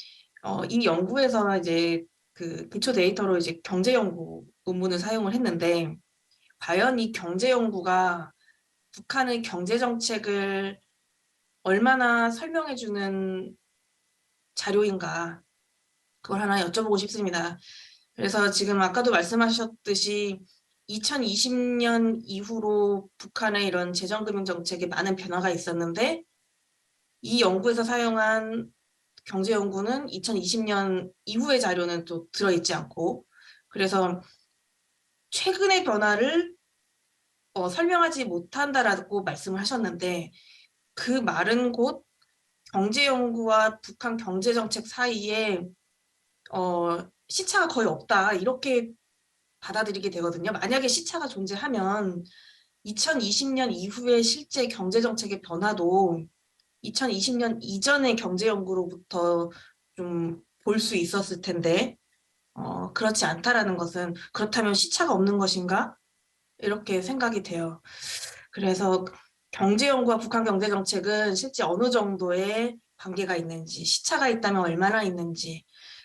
이 연구에서 이제 그 기초 데이터로 이제 경제 연구 논문을 사용을 했는데 과연 이 경제 연구가 북한의 경제 정책을 얼마나 설명해주는 자료인가, 그걸 하나 여쭤보고 싶습니다. 그래서 지금 아까도 말씀하셨듯이 2020년 이후로 북한의 이런 재정금융 정책에 많은 변화가 있었는데, 이 연구에서 사용한 경제 연구는 2020년 이후의 자료는 또 들어있지 않고, 그래서 최근의 변화를 설명하지 못한다라고 말씀을 하셨는데, 그 말은 곧 경제 연구와 북한 경제 정책 사이에 시차가 거의 없다, 이렇게 받아들이게 되거든요. 만약에 시차가 존재하면 2020년 이후의 실제 경제 정책의 변화도 2020년 이전의 경제 연구로부터 좀 볼 수 있었을 텐데, 그렇지 않다라는 것은, 그렇다면 시차가 없는 것인가? 이렇게 생각이 돼요. 그래서 경제 연구와 북한 경제 정책은 실제 어느 정도의 관계가 있는지, 시차가 있다면 얼마나 있는지,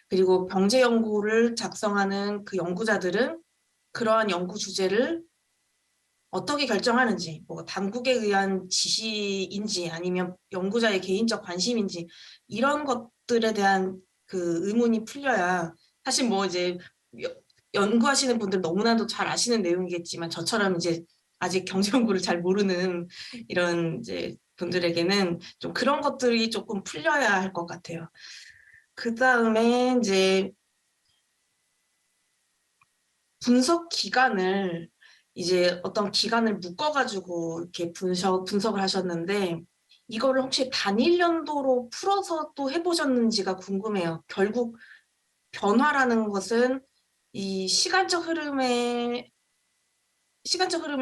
그리고 경제 연구를 작성하는 그 연구자들은 그러한 연구 주제를 어떻게 결정하는지, 뭐 당국에 의한 지시인지 아니면 연구자의 개인적 관심인지, 이런 것들에 대한 그 의문이 풀려야, 사실 뭐 이제 연구하시는 분들 너무나도 잘 아시는 내용이겠지만, 저처럼 이제 아직 경제 연구를 잘 모르는 이런 이제 분들에게는 좀 그런 것들이 조금 풀려야 할 것 같아요. 그 다음에 이제 분석 기간을, 이제 어떤 기간을 묶어가지고 이렇게 분석을 하셨는데, 이거를 혹시 단일 연도로 풀어서 또 해보셨는지가 궁금해요. 결국 변화라는 것은 이 시간적 흐름을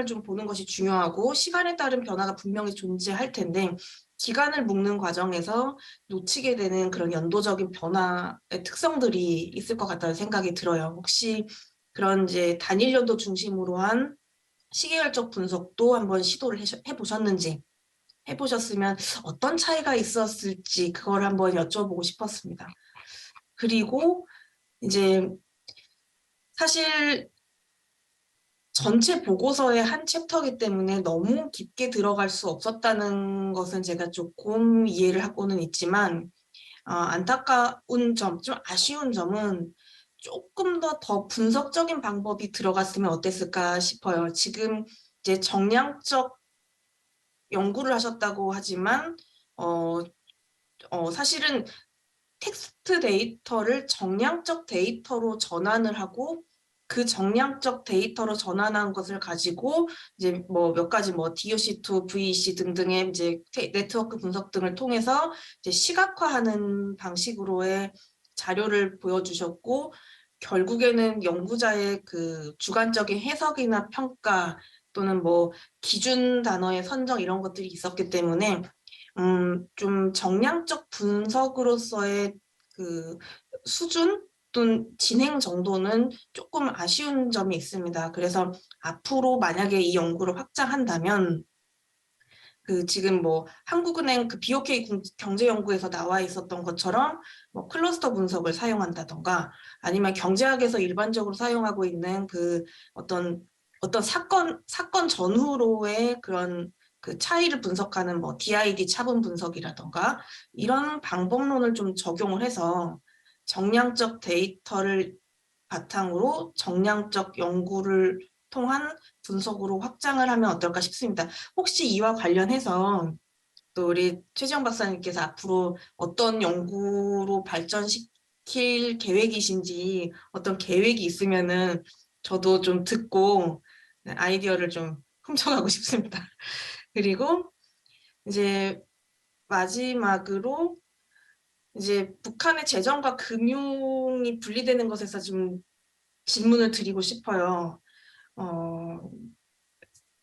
좀 보는 것이 중요하고, 시간에 따른 변화가 분명히 존재할 텐데, 기간을 묶는 과정에서 놓치게 되는 그런 연도적인 변화의 특성들이 있을 것 같다는 생각이 들어요. 혹시 그런 이제 단일 연도 중심으로 한 시계열적 분석도 한번 시도를 해보셨는지, 해보셨으면 어떤 차이가 있었을지 그걸 한번 여쭤보고 싶었습니다. 그리고 이제 사실 전체 보고서의 한 챕터이기 때문에 너무 깊게 들어갈 수 없었다는 것은 제가 조금 이해를 하고는 있지만, 안타까운 점, 좀 아쉬운 점은 조금 더 분석적인 방법이 들어갔으면 어땠을까 싶어요. 지금 이제 정량적 연구를 하셨다고 하지만, 어, 사실은 텍스트 데이터를 정량적 데이터로 전환을 하고, 그 정량적 데이터로 전환한 것을 가지고 이제 뭐 몇 가지 뭐 DOC2, VEC 등등의 이제 네트워크 분석 등을 통해서 이제 시각화하는 방식으로의 자료를 보여주셨고, 결국에는 연구자의 그 주관적인 해석이나 평가 또는 뭐 기준 단어의 선정, 이런 것들이 있었기 때문에 좀 정량적 분석으로서의 그 수준 또는 진행 정도는 조금 아쉬운 점이 있습니다. 그래서 앞으로 만약에 이 연구를 확장한다면, 그 지금 뭐 한국은행 그 BOK 경제연구에서 나와 있었던 것처럼 뭐 클러스터 분석을 사용한다던가, 아니면 경제학에서 일반적으로 사용하고 있는 그 어떤 사건 전후로의 그런 그 차이를 분석하는 뭐 DID 차분 분석이라던가, 이런 방법론을 좀 적용을 해서 정량적 데이터를 바탕으로 정량적 연구를 통한 분석으로 확장을 하면 어떨까 싶습니다. 혹시 이와 관련해서 또 우리 최지영 박사님께서 앞으로 어떤 연구로 발전시킬 계획이신지, 어떤 계획이 있으면은 저도 좀 듣고 아이디어를 좀 훔쳐가고 싶습니다. 그리고 이제 마지막으로 이제 북한의 재정과 금융이 분리되는 것에서 좀 질문을 드리고 싶어요. 어,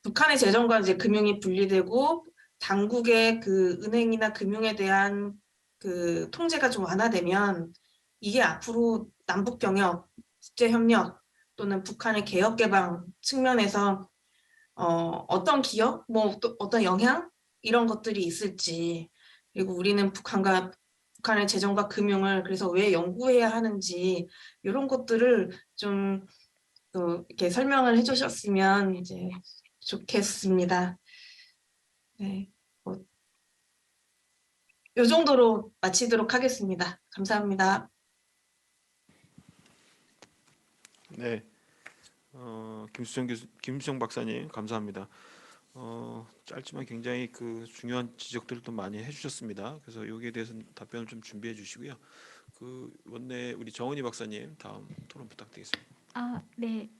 북한의 재정과 이제 금융이 분리되고 당국의 그 은행이나 금융에 대한 그 통제가 좀 완화되면, 이게 앞으로 남북 경협, 국제 협력 또는 북한의 개혁 개방 측면에서 어떤 기여, 뭐 또 어떤 영향, 이런 것들이 있을지, 그리고 우리는 북한의 재정과 금융을 그래서 왜 연구해야 하는지, 이런 것들을 좀 또 이렇게 설명을 해주셨으면 이제 좋겠습니다. 네, 뭐, 요 정도로 마치도록 하겠습니다. 감사합니다. 네, 김수정 박사님 감사합니다. 짧지만 굉장히 그 중요한 지적들을 또 많이 해주셨습니다. 그래서 여기에 대해서는 답변을 좀 준비해 주시고요. 그 원내 우리 정은희 박사님 다음 토론 부탁드리겠습니다. 네.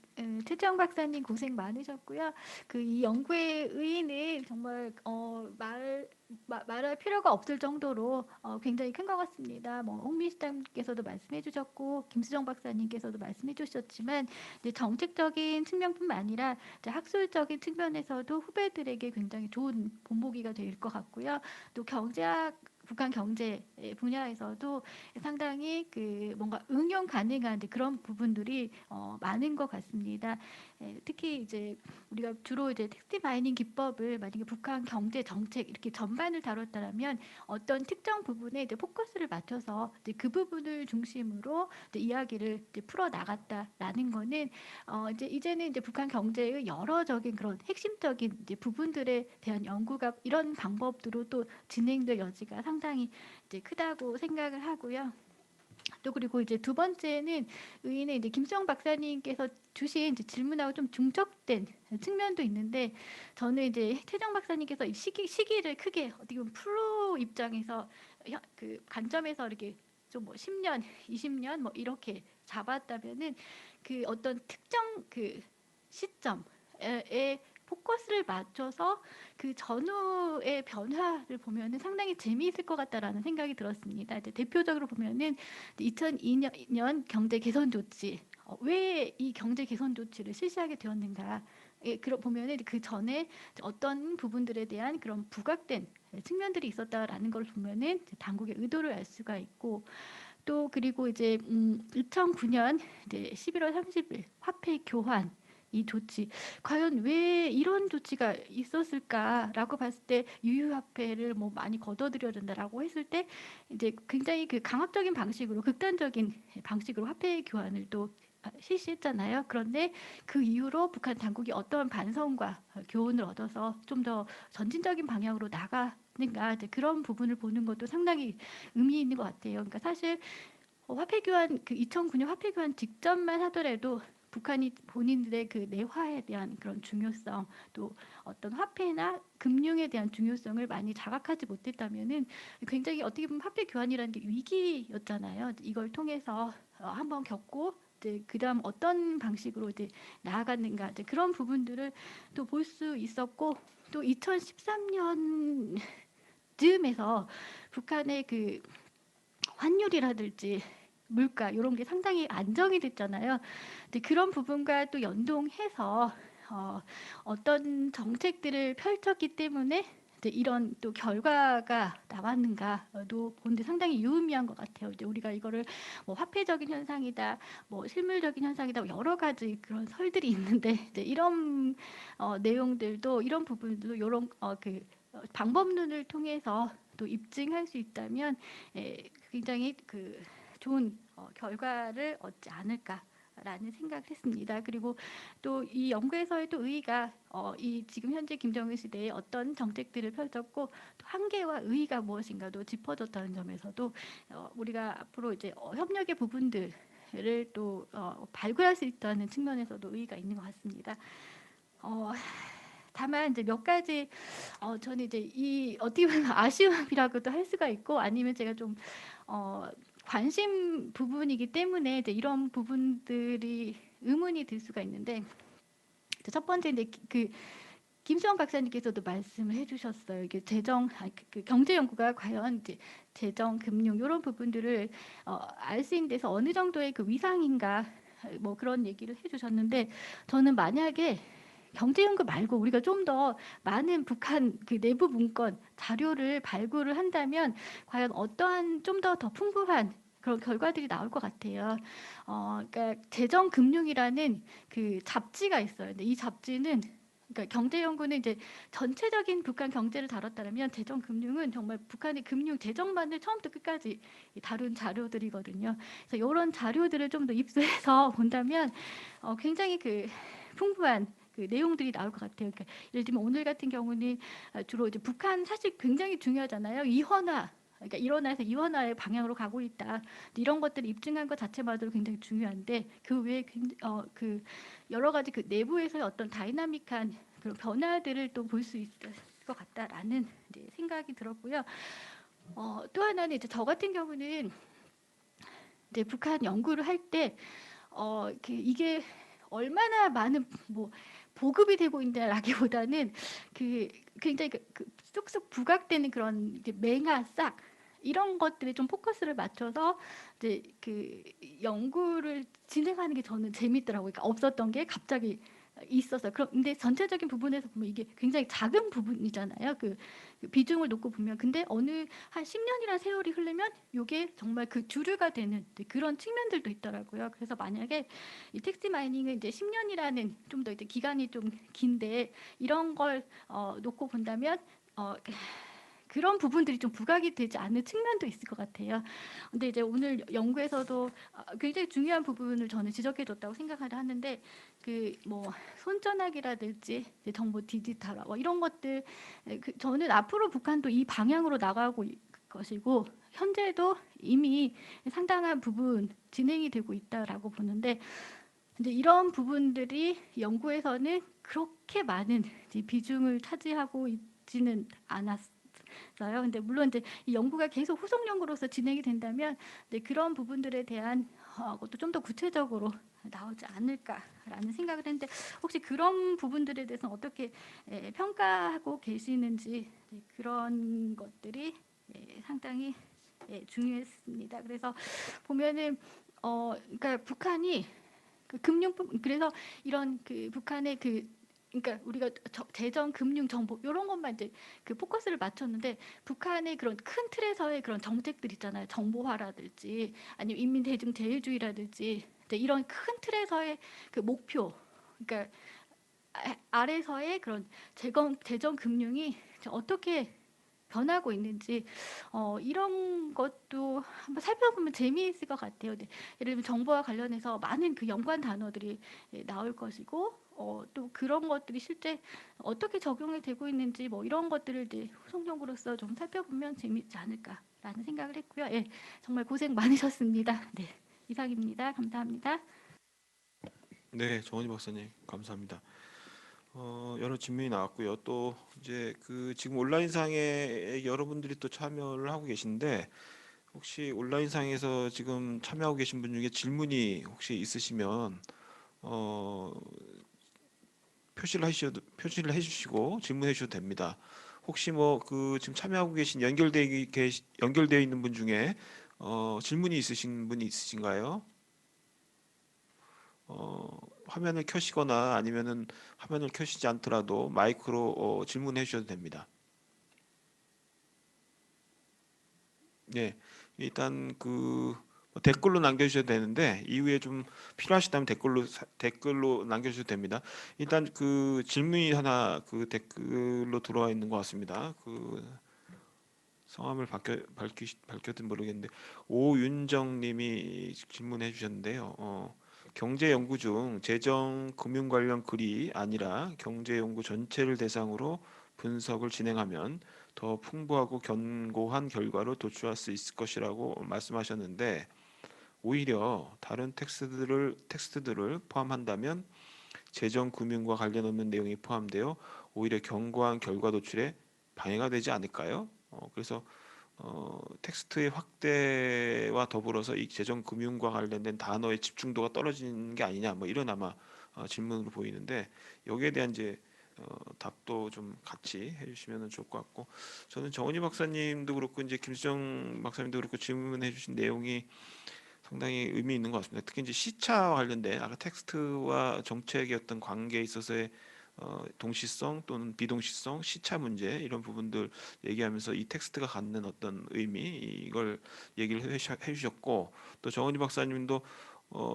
최정 박사님 고생 많으셨고요. 이 연구의 의의는 정말 말할 필요가 없을 정도로 굉장히 큰 것 같습니다. 뭐 홍민 시장님께서도 말씀해 주셨고 김수정 박사님께서도 말씀해 주셨지만 이제 정책적인 측면뿐만 아니라 이제 학술적인 측면에서도 후배들에게 굉장히 좋은 본보기가 될 것 같고요. 또 경제학 북한 경제 분야에서도 상당히 뭔가 응용 가능한 그런 부분들이 많은 것 같습니다. 특히 이제 우리가 주로 이제 텍스트 마이닝 기법을 만약에 북한 경제 정책 이렇게 전반을 다뤘다면 어떤 특정 부분에 이제 포커스를 맞춰서 이제 그 부분을 중심으로 이제 이야기를 이제 풀어 나갔다라는 거는 이제는 이제 북한 경제의 여러적인 그런 핵심적인 이제 부분들에 대한 연구가 이런 방법으로 또 진행될 여지가 상당히 이제 크다고 생각을 하고요. 또 그리고 이제 두 번째는 의인의 이제 김수영 박사님께서 주신 이제 질문하고 좀 중첩된 측면도 있는데 저는 이제 최정 박사님께서 이 시기를 크게 어떻게 보면 프로 입장에서 그 관점에서 이렇게 좀 뭐 10년, 20년 뭐 이렇게 잡았다면은 그 어떤 특정 그 시점에 포커스를 맞춰서 그 전후의 변화를 보면은 상당히 재미있을 것 같다라는 생각이 들었습니다. 이제 대표적으로 보면은 2002년 경제 개선 조치 왜 이 경제 개선 조치를 실시하게 되었는가? 보면은 그 전에 어떤 부분들에 대한 그런 부각된 측면들이 있었다라는 걸 보면은 당국의 의도를 알 수가 있고 또 그리고 이제 2009년 이제 11월 30일 화폐 교환 이 조치 과연 왜 이런 조치가 있었을까라고 봤을 때 유효화폐를 뭐 많이 걷어들여야 된다라고 했을 때 이제 굉장히 그 강압적인 방식으로 극단적인 방식으로 화폐 교환을 또 실시했잖아요. 그런데 그 이후로 북한 당국이 어떤 반성과 교훈을 얻어서 좀 더 전진적인 방향으로 나가는가 그런 부분을 보는 것도 상당히 의미 있는 것 같아요. 그러니까 사실 화폐 교환 2009년 화폐 교환 직전만 하더라도 북한이 본인들의 그 내화에 대한 그런 중요성 또 어떤 화폐나 금융에 대한 중요성을 많이 자각하지 못했다면은 굉장히 어떻게 보면 화폐 교환이라는 게 위기였잖아요. 이걸 통해서 한번 겪고 이제 그다음 어떤 방식으로 이제 나아갔는가 이제 그런 부분들을 또 볼 수 있었고 또 2013년 즈음에서 북한의 그 환율이라든지 물가 이런 게 상당히 안정이 됐잖아요. 근데 그런 부분과 또 연동해서 어떤 정책들을 펼쳤기 때문에 이제 이런 또 결과가 나왔는가도 보는데 상당히 유의미한 것 같아요. 이제 우리가 이거를 뭐 화폐적인 현상이다, 뭐 실물적인 현상이다, 여러 가지 그런 설들이 있는데 이제 이런 내용들도 이런 부분도 이런 방법론을 통해서 또 입증할 수 있다면 굉장히 그 좋은 결과를 얻지 않을까라는 생각을 했습니다. 그리고 또 이 연구에서의 또 의의가 이 지금 현재 김정은 시대에 어떤 정책들을 펼쳤고 또 한계와 의의가 무엇인가도 짚어줬다는 점에서도 우리가 앞으로 이제 협력의 부분들을 또 발굴할 수 있다는 측면에서도 의의가 있는 것 같습니다. 다만 이제 몇 가지 저는 이제 이 어떻게 보면 아쉬움이라고도 할 수가 있고 아니면 제가 좀 관심 부분이기 때문에 이제 이런 부분들이 의문이 들 수가 있는데 첫 번째 이제 김수영 박사님께서도 말씀을 해주셨어요. 이게 그 경제 연구가 과연 이제 재정, 금융 이런 부분들을 알 수 있는 데서 어느 정도의 그 위상인가 뭐 그런 얘기를 해주셨는데 저는 만약에 경제 연구 말고 우리가 좀 더 많은 북한 그 내부 문건 자료를 발굴을 한다면 과연 어떠한 좀 더 풍부한 그런 결과들이 나올 것 같아요. 그러니까 재정금융이라는 그 잡지가 있어요. 근데 이 잡지는 그러니까 경제 연구는 이제 전체적인 북한 경제를 다뤘다면 재정 금융은 정말 북한의 금융 재정만을 처음부터 끝까지 다룬 자료들이거든요. 그래서 이런 자료들을 좀 더 입수해서 본다면 굉장히 그 풍부한 그 내용들이 나올 것 같아요. 그러니까 예를 들면 오늘 같은 경우는 주로 이제 북한 사실 굉장히 중요하잖아요. 이원화. 그러니까 일원화에서 이원화의 방향으로 가고 있다. 이런 것들을 입증한 것 자체만으로 굉장히 중요한데 그 외에 그 여러 가지 그 내부에서의 어떤 다이나믹한 그런 변화들을 또 볼 수 있을 것 같다라는 이제 생각이 들었고요. 또 하나는 이제 저 같은 경우는 이제 북한 연구를 할 때 이게 얼마나 많은 뭐 보급이 되고 있냐라기보다는 그 굉장히 그 쑥쑥 부각되는 그런 이제 맹아 싹 이런 것들에 좀 포커스를 맞춰서 이제 그 연구를 진행하는 게 저는 재밌더라고요. 그러니까 없었던 게 갑자기 있어서 그런데 전체적인 부분에서 보면 이게 굉장히 작은 부분이잖아요. 그 비중을 놓고 보면 근데 어느 한 10년이라는 세월이 흐르면 이게 정말 그 주류가 되는 그런 측면들도 있더라고요. 그래서 만약에 이 텍스트 마이닝은 이제 10년이라는 좀 더 이제 기간이 좀 긴데 이런 걸 놓고 본다면 그런 부분들이 좀 부각이 되지 않는 측면도 있을 것 같아요. 근데 이제 오늘 연구에서도 굉장히 중요한 부분을 저는 지적해줬다고 생각을 하는데 그 뭐 손전화기라든지 이제 정보 디지털화 뭐 이런 것들 저는 앞으로 북한도 이 방향으로 나가고 것이고 현재도 이미 상당한 부분 진행이 되고 있다라고 보는데 이제 이런 부분들이 연구에서는 그렇게 많은 이제 비중을 차지하고 있지는 않았어요. 근데 물론 이제 이 연구가 계속 후속 연구로서 진행이 된다면 그런 부분들에 대한 것도 좀 더 구체적으로 나오지 않을까라는 생각을 했는데 혹시 그런 부분들에 대해서는 어떻게 평가하고 계시는지 그런 것들이 상당히 중요했습니다. 그래서 보면은 그러니까 북한이 그 금융뿐 그래서 이런 그 북한의 그 그러니까 우리가 재정, 금융, 정보 이런 것만 이제 그 포커스를 맞췄는데 북한의 그런 큰 틀에서의 그런 정책들 있잖아요. 정보화라든지 아니면 인민대중 제일주의라든지 이런 큰 틀에서의 그 목표 그러니까 아래서의 그런 재정 금융이 어떻게 변하고 있는지 이런 것도 한번 살펴보면 재미있을 것 같아요. 네. 예를 들면 정보와 관련해서 많은 그 연관 단어들이 나올 것이고 또 그런 것들이 실제 어떻게 적용이 되고 있는지 뭐 이런 것들을 이제 후속 연구로서 좀 살펴보면 재미있지 않을까라는 생각을 했고요. 예, 정말 고생 많으셨습니다. 네, 이상입니다. 감사합니다. 네, 정원희 박사님 감사합니다. 여러 질문이 나왔고요. 또 이제 그 지금 온라인상에 여러분들이 또 참여를 하고 계신데 혹시 온라인상에서 지금 참여하고 계신 분 중에 질문이 혹시 있으시면 어, 표시를 해주시고 질문해 주셔도 됩니다. 혹시 뭐 그 지금 참여하고 계신 연결되어 있는 분 중에 질문이 있으신 분이 있으신가요? 화면을 켜시거나 아니면은 화면을 켜시지 않더라도 마이크로 질문해 주셔도 됩니다. 네, 일단 그 댓글로 남겨주셔도 되는데 이후에 좀 필요하시다면 댓글로 남겨주셔도 됩니다. 일단 그 질문이 하나 그 댓글로 들어와 있는 것 같습니다. 그 성함을 밝혔든 모르겠는데 오윤정님이 질문해 주셨는데요. 경제 연구 중 재정 금융 관련 글이 아니라 경제 연구 전체를 대상으로 분석을 진행하면 더 풍부하고 견고한 결과를 도출할 수 있을 것이라고 말씀하셨는데 오히려 다른 텍스트들을 포함한다면 재정 금융과 관련 없는 내용이 포함되어 오히려 견고한 결과 도출에 방해가 되지 않을까요? 그래서 텍스트의 확대와 더불어서 이 재정 금융과 관련된 단어의 집중도가 떨어지는 게 아니냐 뭐 이런 아마 질문으로 보이는데 여기에 대한 이제 답도 좀 같이 해주시면 좋을 것 같고 저는 정은희 박사님도 그렇고 이제 김수정 박사님도 그렇고 질문해 주신 내용이 상당히 의미 있는 것 같습니다. 특히 이제 시차와 관련된 아까 텍스트와 정책의 어떤 관계에 있어서의 동시성 또는 비동시성, 시차 문제 이런 부분들 얘기하면서 이 텍스트가 갖는 어떤 의미 이걸 얘기를 해주셨고 또 정은희 박사님도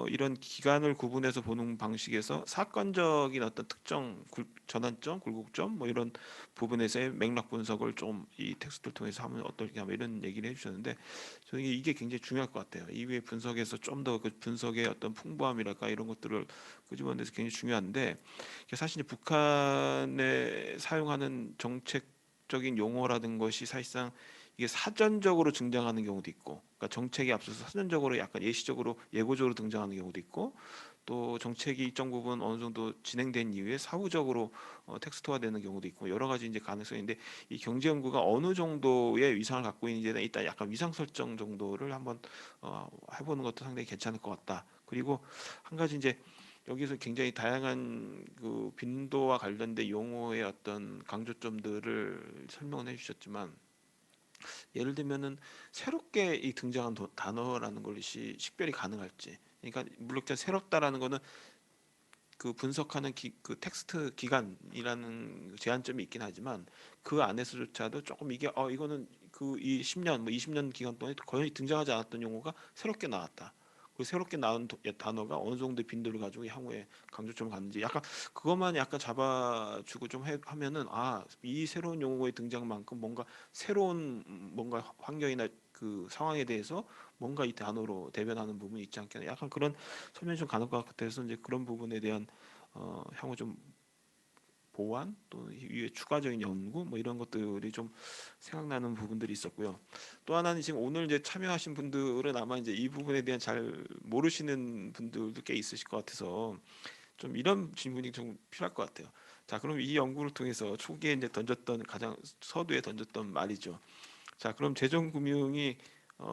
이런 기간을 구분해서 보는 방식에서 사건적인 어떤 특정 전환점, 굴곡점 뭐 이런 부분에서의 맥락 분석을 좀 이 텍스트를 통해서 하면 어떨까 뭐 이런 얘기를 해주셨는데 저는 이게 굉장히 중요할 것 같아요. 이후에 분석에서 좀 더 그 분석의 어떤 풍부함이랄까 이런 것들을 끄집어내서 굉장히 중요한데 이게 사실 이제 북한에 사용하는 정책적인 용어라든 것이 사실상 이게 사전적으로 등장하는 경우도 있고, 그러니까 정책에 앞서서 사전적으로 약간 예시적으로 예고적으로 등장하는 경우도 있고, 또 정책이 일정 부분 어느 정도 진행된 이후에 사후적으로 텍스트화되는 경우도 있고 여러 가지 이제 가능성인데 이 경제 연구가 어느 정도의 위상을 갖고 있는지는 일단 약간 위상 설정 정도를 한번 해보는 것도 상당히 괜찮을 것 같다. 그리고 한 가지 이제 여기서 굉장히 다양한 그 빈도와 관련된 용어의 어떤 강조점들을 설명을 해주셨지만 예를 들면은 새롭게 이 등장한 단어라는 것이 식별이 가능할지. 그러니까 물론 새롭다라는 거는 그 분석하는 그 텍스트 기간이라는 제한점이 있긴 하지만 그 안에서조차도 조금 이게 이거는 그 이 10년 뭐 20년 기간 동안에 거의 등장하지 않았던 용어가 새롭게 나왔다. 그 새롭게 나온 단어가 어느 정도 빈도를 가지고 향후에 강조점을 갖는지 약간 그것만 약간 잡아주고 좀 하면은 이 새로운 용어의 등장만큼 뭔가 새로운 뭔가 환경이나 그 상황에 대해서 뭔가 이 단어로 대변하는 부분이 있지 않겠나 약간 그런 설명이 좀 가는 것 같아서 이제 그런 부분에 대한 향후 좀 보완 또 이후에 추가적인 연구 뭐 이런 것들이 좀 생각나는 부분들이 있었고요. 또 하나는 지금 오늘 이제 참여하신 분들은 아마 이제 이 부분에 대한 잘 모르시는 분들도 꽤 있으실 것 같아서 좀 이런 질문이 좀 필요할 것 같아요. 자, 그럼 이 연구를 통해서 초기에 이제 던졌던 가장 서두에 던졌던 말이죠. 자, 그럼 재정금융이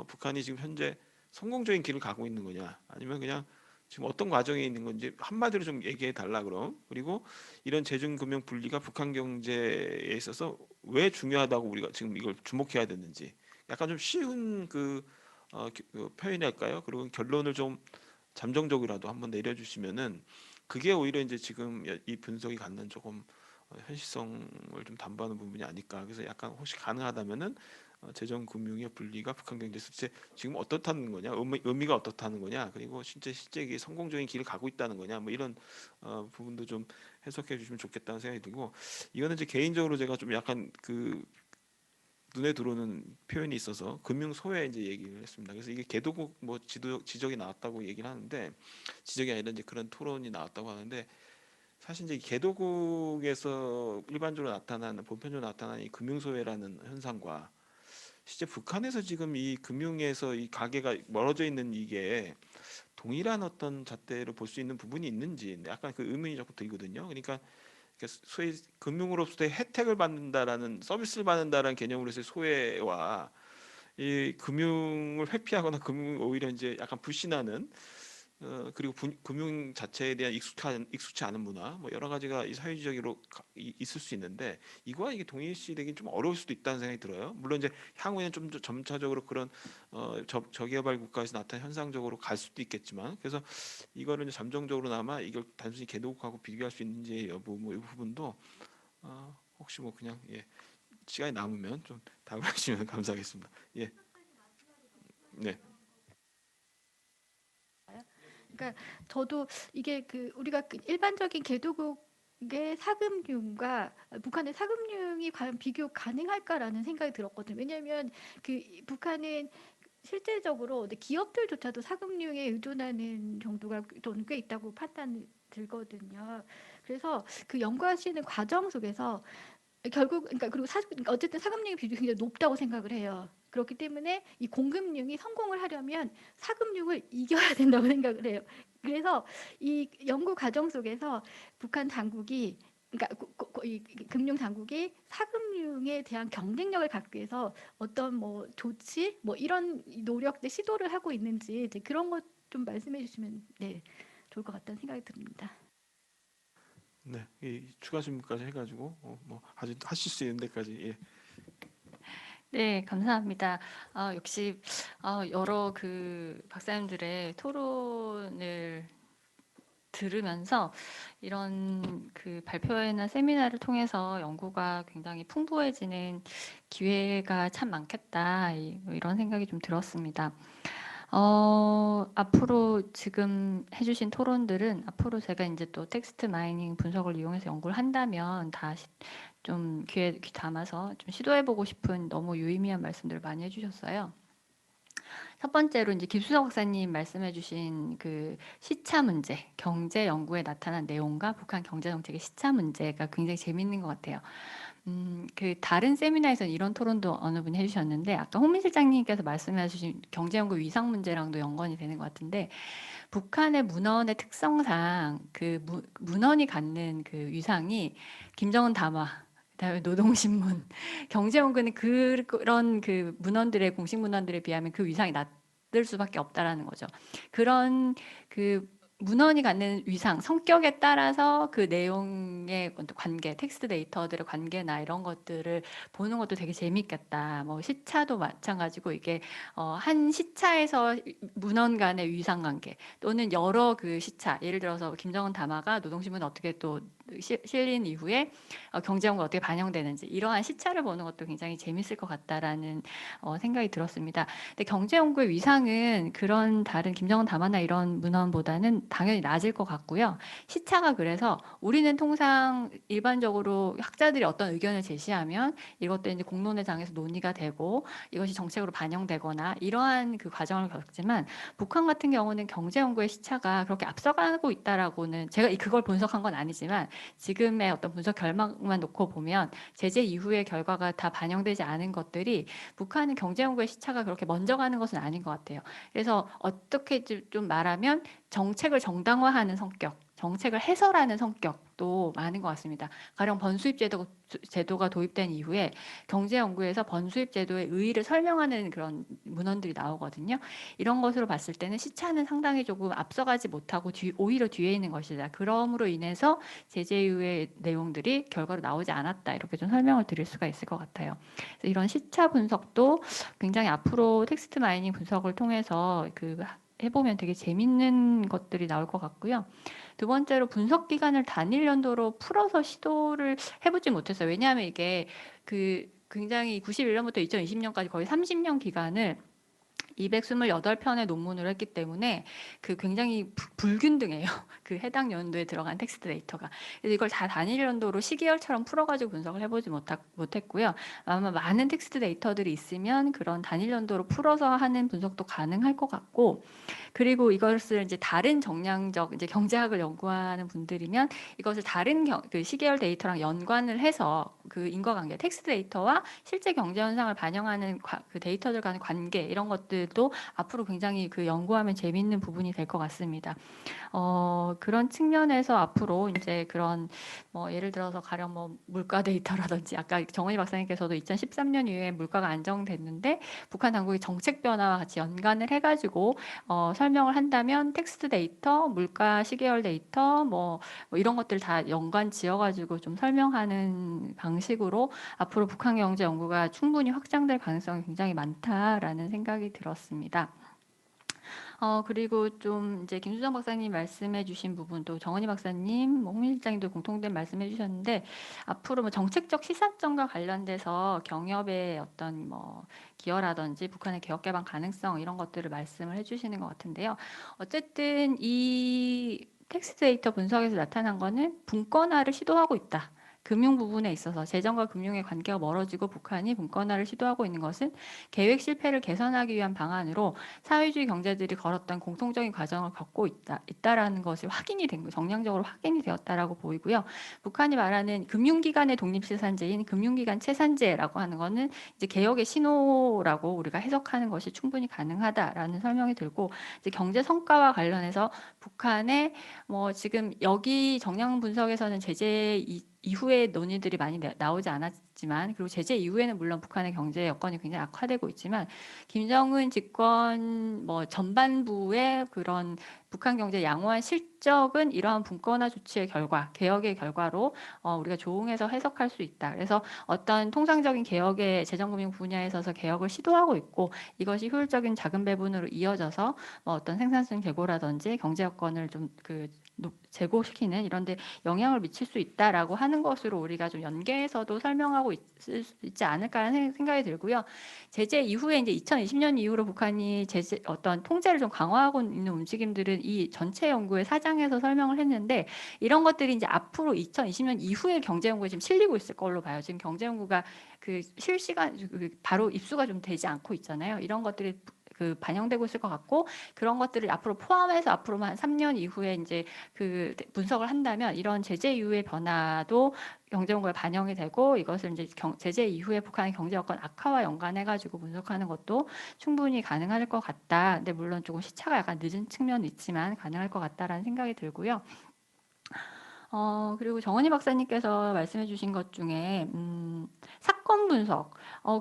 북한이 지금 현재 성공적인 길을 가고 있는 거냐? 아니면 그냥 지금 어떤 과정에 있는 건지 한마디로 좀 얘기해 달라 그럼. 그리고 이런 재정금융 분리가 북한 경제에 있어서 왜 중요하다고 우리가 지금 이걸 주목해야 되는지. 약간 좀 쉬운 그 표현할까요? 그리고 결론을 좀 잠정적이라도 한번 내려주시면은 그게 오히려 이제 지금 이 분석이 갖는 조금 현실성을 좀 담보하는 부분이 아닐까. 그래서 약간 혹시 가능하다면은 재정 금융의 분리가 북한 경제 실제 지금 어떻다는 거냐, 의미가 어떻다는 거냐, 그리고 실제 이게 성공적인 길을 가고 있다는 거냐, 뭐 이런 부분도 좀 해석해 주시면 좋겠다는 생각이 들고 이거는 이제 개인적으로 제가 좀 약간 그 눈에 들어오는 표현이 있어서 금융 소외 이제 얘기를 했습니다. 그래서 이게 개도국 뭐 지적이 나왔다고 얘기를 하는데 지적이 아니라 이제 그런 토론이 나왔다고 하는데 사실 이제 개도국에서 일반적으로 나타나는 보편적으로 나타나는 이 금융 소외라는 현상과 실제 북한에서 지금 이 금융에서 이 가계가 멀어져 있는 이게 동일한 어떤 잣대로 볼 수 있는 부분이 있는지 약간 그 의문이 자꾸 들거든요. 그러니까 소위 금융으로서의 혜택을 받는다라는 서비스를 받는다라는 개념으로서의 소외와 이 금융을 회피하거나 금융을 오히려 이제 약간 불신하는 그리고 금융 자체에 대한 익숙치 않은 문화 뭐 여러 가지가 이 사회주의적으로 있을 수 있는데 이거와 이게 동일시되긴 좀 어려울 수도 있다는 생각이 들어요. 물론 이제 향후에는 좀 더 점차적으로 그런 저개발 국가에서 나타나는 현상적으로 갈 수도 있겠지만 그래서 이거를 이제 잠정적으로나마 이걸 단순히 개도국하고 비교할 수 있는지 여부 뭐 이 부분도 혹시 뭐 그냥 시간이 남으면 좀 답을 해주시면 감사하겠습니다. 예, 네, 그러니까 저도 이게 그 우리가 그 일반적인 개도국의 사금융과 북한의 사금융이 과연 비교 가능할까라는 생각이 들었거든요. 왜냐하면 그 북한은 실질적으로 기업들조차도 사금융에 의존하는 정도가 저는 꽤 있다고 판단 들거든요. 그래서 그 연구하시는 과정 속에서 결국 그러니까 그리고 그러니까 어쨌든 사금융의 비중이 굉장히 높다고 생각을 해요. 그렇기 때문에 이 공금융이 성공을 하려면 사금융을 이겨야 된다고 생각을 해요. 그래서 이 연구 과정 속에서 북한 당국이 그러니까 이 금융 당국이 사금융에 대한 경쟁력을 갖기 위해서 어떤 뭐 조치 뭐 이런 노력들 시도를 하고 있는지 이제 그런 것 좀 말씀해 주시면 네 좋을 것 같다는 생각이 듭니다. 네, 이 추가 질문까지 해가지고 뭐 아주 하실 수 있는 데까지 네, 감사합니다. 역시 여러 그 박사님들의 토론을 들으면서 이런 그 발표회나 세미나를 통해서 연구가 굉장히 풍부해지는 기회가 참 많겠다 뭐 이런 생각이 좀 들었습니다. 앞으로 지금 해주신 토론들은 앞으로 제가 이제 또 텍스트 마이닝 분석을 이용해서 연구를 한다면 다시 좀 귀 담아서 좀 시도해보고 싶은 너무 유의미한 말씀들을 많이 해주셨어요. 첫 번째로 이제 김수석 박사님 말씀해주신 그 시차 문제, 경제 연구에 나타난 내용과 북한 경제 정책의 시차 문제가 굉장히 재밌는 것 같아요. 그 다른 세미나에서는 이런 토론도 어느 분이 해주셨는데 아까 홍민 실장님께서 말씀해주신 경제연구 위상 문제랑도 연관이 되는 것 같은데 북한의 문헌의 특성상 그 문헌이 갖는 그 위상이 김정은 담화 그다음에 노동신문 경제연구는 그런 그 문헌들의 공식 문헌들에 비하면 그 위상이 낮을 수밖에 없다라는 거죠. 그런 그 문헌이 갖는 위상, 성격에 따라서 그 내용의 관계, 텍스트 데이터들의 관계나 이런 것들을 보는 것도 되게 재밌겠다. 뭐 시차도 마찬가지고 이게 한 시차에서 문헌 간의 위상 관계 또는 여러 그 시차, 예를 들어서 김정은 담화가 노동신문에 어떻게 또 실린 이후에 경제연구가 어떻게 반영되는지 이러한 시차를 보는 것도 굉장히 재밌을 것 같다라는 생각이 들었습니다. 근데 경제연구의 위상은 그런 다른 김정은 담화나 이런 문헌보다는 당연히 낮을 것 같고요. 시차가 그래서 우리는 통상 일반적으로 학자들이 어떤 의견을 제시하면 이것도 이제 공론의 장에서 논의가 되고 이것이 정책으로 반영되거나 이러한 그 과정을 겪지만 북한 같은 경우는 경제연구의 시차가 그렇게 앞서가고 있다라고는 제가 그걸 분석한 건 아니지만 지금의 어떤 분석 결과만 놓고 보면 제재 이후의 결과가 다 반영되지 않은 것들이 북한은 경제연구의 시차가 그렇게 먼저 가는 것은 아닌 것 같아요. 그래서 어떻게 좀 말하면 정책을 정당화하는 성격, 정책을 해설하는 성격도 많은 것 같습니다. 가령 번수입 제도가 도입된 이후에 경제연구에서 번수입 제도의 의의를 설명하는 그런 문헌들이 나오거든요. 이런 것으로 봤을 때는 시차는 상당히 조금 앞서가지 못하고 오히려 뒤에 있는 것이다. 그러므로 인해서 제재 이후의 내용들이 결과로 나오지 않았다. 이렇게 좀 설명을 드릴 수가 있을 것 같아요. 그래서 이런 시차 분석도 굉장히 앞으로 텍스트 마이닝 분석을 통해서 해보면 되게 재밌는 것들이 나올 것 같고요. 두 번째로 분석 기간을 단일 연도로 풀어서 시도를 해보지 못했어요. 왜냐하면 이게 굉장히 91년부터 2020년까지 거의 30년 기간을 228편의 논문을 했기 때문에 굉장히 불균등해요. 그 해당 연도에 들어간 텍스트 데이터가. 그래서 이걸 다 단일 연도로 시계열처럼 풀어가지고 분석을 해보지 못했고요. 아마 많은 텍스트 데이터들이 있으면 그런 단일 연도로 풀어서 하는 분석도 가능할 것 같고, 그리고 이것을 이제 다른 정량적 이제 경제학을 연구하는 분들이면 이것을 다른 그 시계열 데이터랑 연관을 해서 그 인과관계, 텍스트 데이터와 실제 경제 현상을 반영하는 그 데이터들 간의 관계 이런 것들도 앞으로 굉장히 연구하면 재미있는 부분이 될 것 같습니다. 그런 측면에서 앞으로 이제 그런 예를 들어서 가령 물가 데이터라든지 아까 정은희 박사님께서도 2013년 이후에 물가가 안정됐는데 북한 당국이 정책 변화와 같이 연관을 해가지고 설명을 한다면 텍스트 데이터, 물가 시계열 데이터 뭐 이런 것들 다 연관 지어가지고 좀 설명하는 방식으로 앞으로 북한 경제 연구가 충분히 확장될 가능성이 굉장히 많다라는 생각이 들었습니다. 그리고 좀 이제 김수정 박사님 말씀해 주신 부분도 정은희 박사님, 홍민 실장님도 공통된 말씀해 주셨는데 앞으로 정책적 시사점과 관련돼서 경협의 어떤 기여라든지 북한의 개혁 개방 가능성 이런 것들을 말씀을 해 주시는 것 같은데요. 어쨌든 이 텍스트 데이터 분석에서 나타난 거는 분권화를 시도하고 있다. 금융 부분에 있어서 재정과 금융의 관계가 멀어지고 북한이 분권화를 시도하고 있는 것은 계획 실패를 개선하기 위한 방안으로 사회주의 경제들이 걸었던 공통적인 과정을 겪고 있다라는 것이 확인이 된 거, 정량적으로 확인이 되었다라고 보이고요. 북한이 말하는 금융기관의 독립시산제인 금융기관 채산제라고 하는 것은 이제 개혁의 신호라고 우리가 해석하는 것이 충분히 가능하다라는 설명이 들고 이제 경제 성과와 관련해서 북한의 지금 여기 정량 분석에서는 제재 이후에 논의들이 많이 나오지 않았지만 그리고 제재 이후에는 물론 북한의 경제 여건이 굉장히 악화되고 있지만 김정은 집권 전반부의 그런 북한 경제 양호한 실적은 이러한 분권화 조치의 결과, 개혁의 결과로 우리가 조응해서 해석할 수 있다. 그래서 어떤 통상적인 개혁의 재정금융 분야에 있어서 개혁을 시도하고 있고 이것이 효율적인 자금 배분으로 이어져서 어떤 생산성 제고라든지 경제 여건을 좀 제고시키는 이런 데 영향을 미칠 수 있다라고 하는 것으로 우리가 좀 연계해서도 설명하고 있지 않을까라는 생각이 들고요. 제재 이후에 이제 2020년 이후로 북한이 어떤 통제를 좀 강화하고 있는 움직임들은 이 전체 연구의 사장에서 설명을 했는데 이런 것들이 이제 앞으로 2020년 이후에 경제 연구에 지금 실리고 있을 걸로 봐요. 지금 경제 연구가 그 실시간 바로 입수가 좀 되지 않고 있잖아요. 이런 것들이 그 반영되고 있을 것 같고 그런 것들을 앞으로 포함해서 앞으로만 한 3년 이후에 이제 그 분석을 한다면 이런 제재 이후의 변화도 경제 연구에 반영이 되고 이것을 이제 제재 이후에 북한의 경제 여건 악화와 연관해가지고 분석하는 것도 충분히 가능할 것 같다. 근데 물론 조금 시차가 약간 늦은 측면이 있지만 가능할 것 같다라는 생각이 들고요. 그리고 정원희 박사님께서 말씀해 주신 것 중에 사건 분석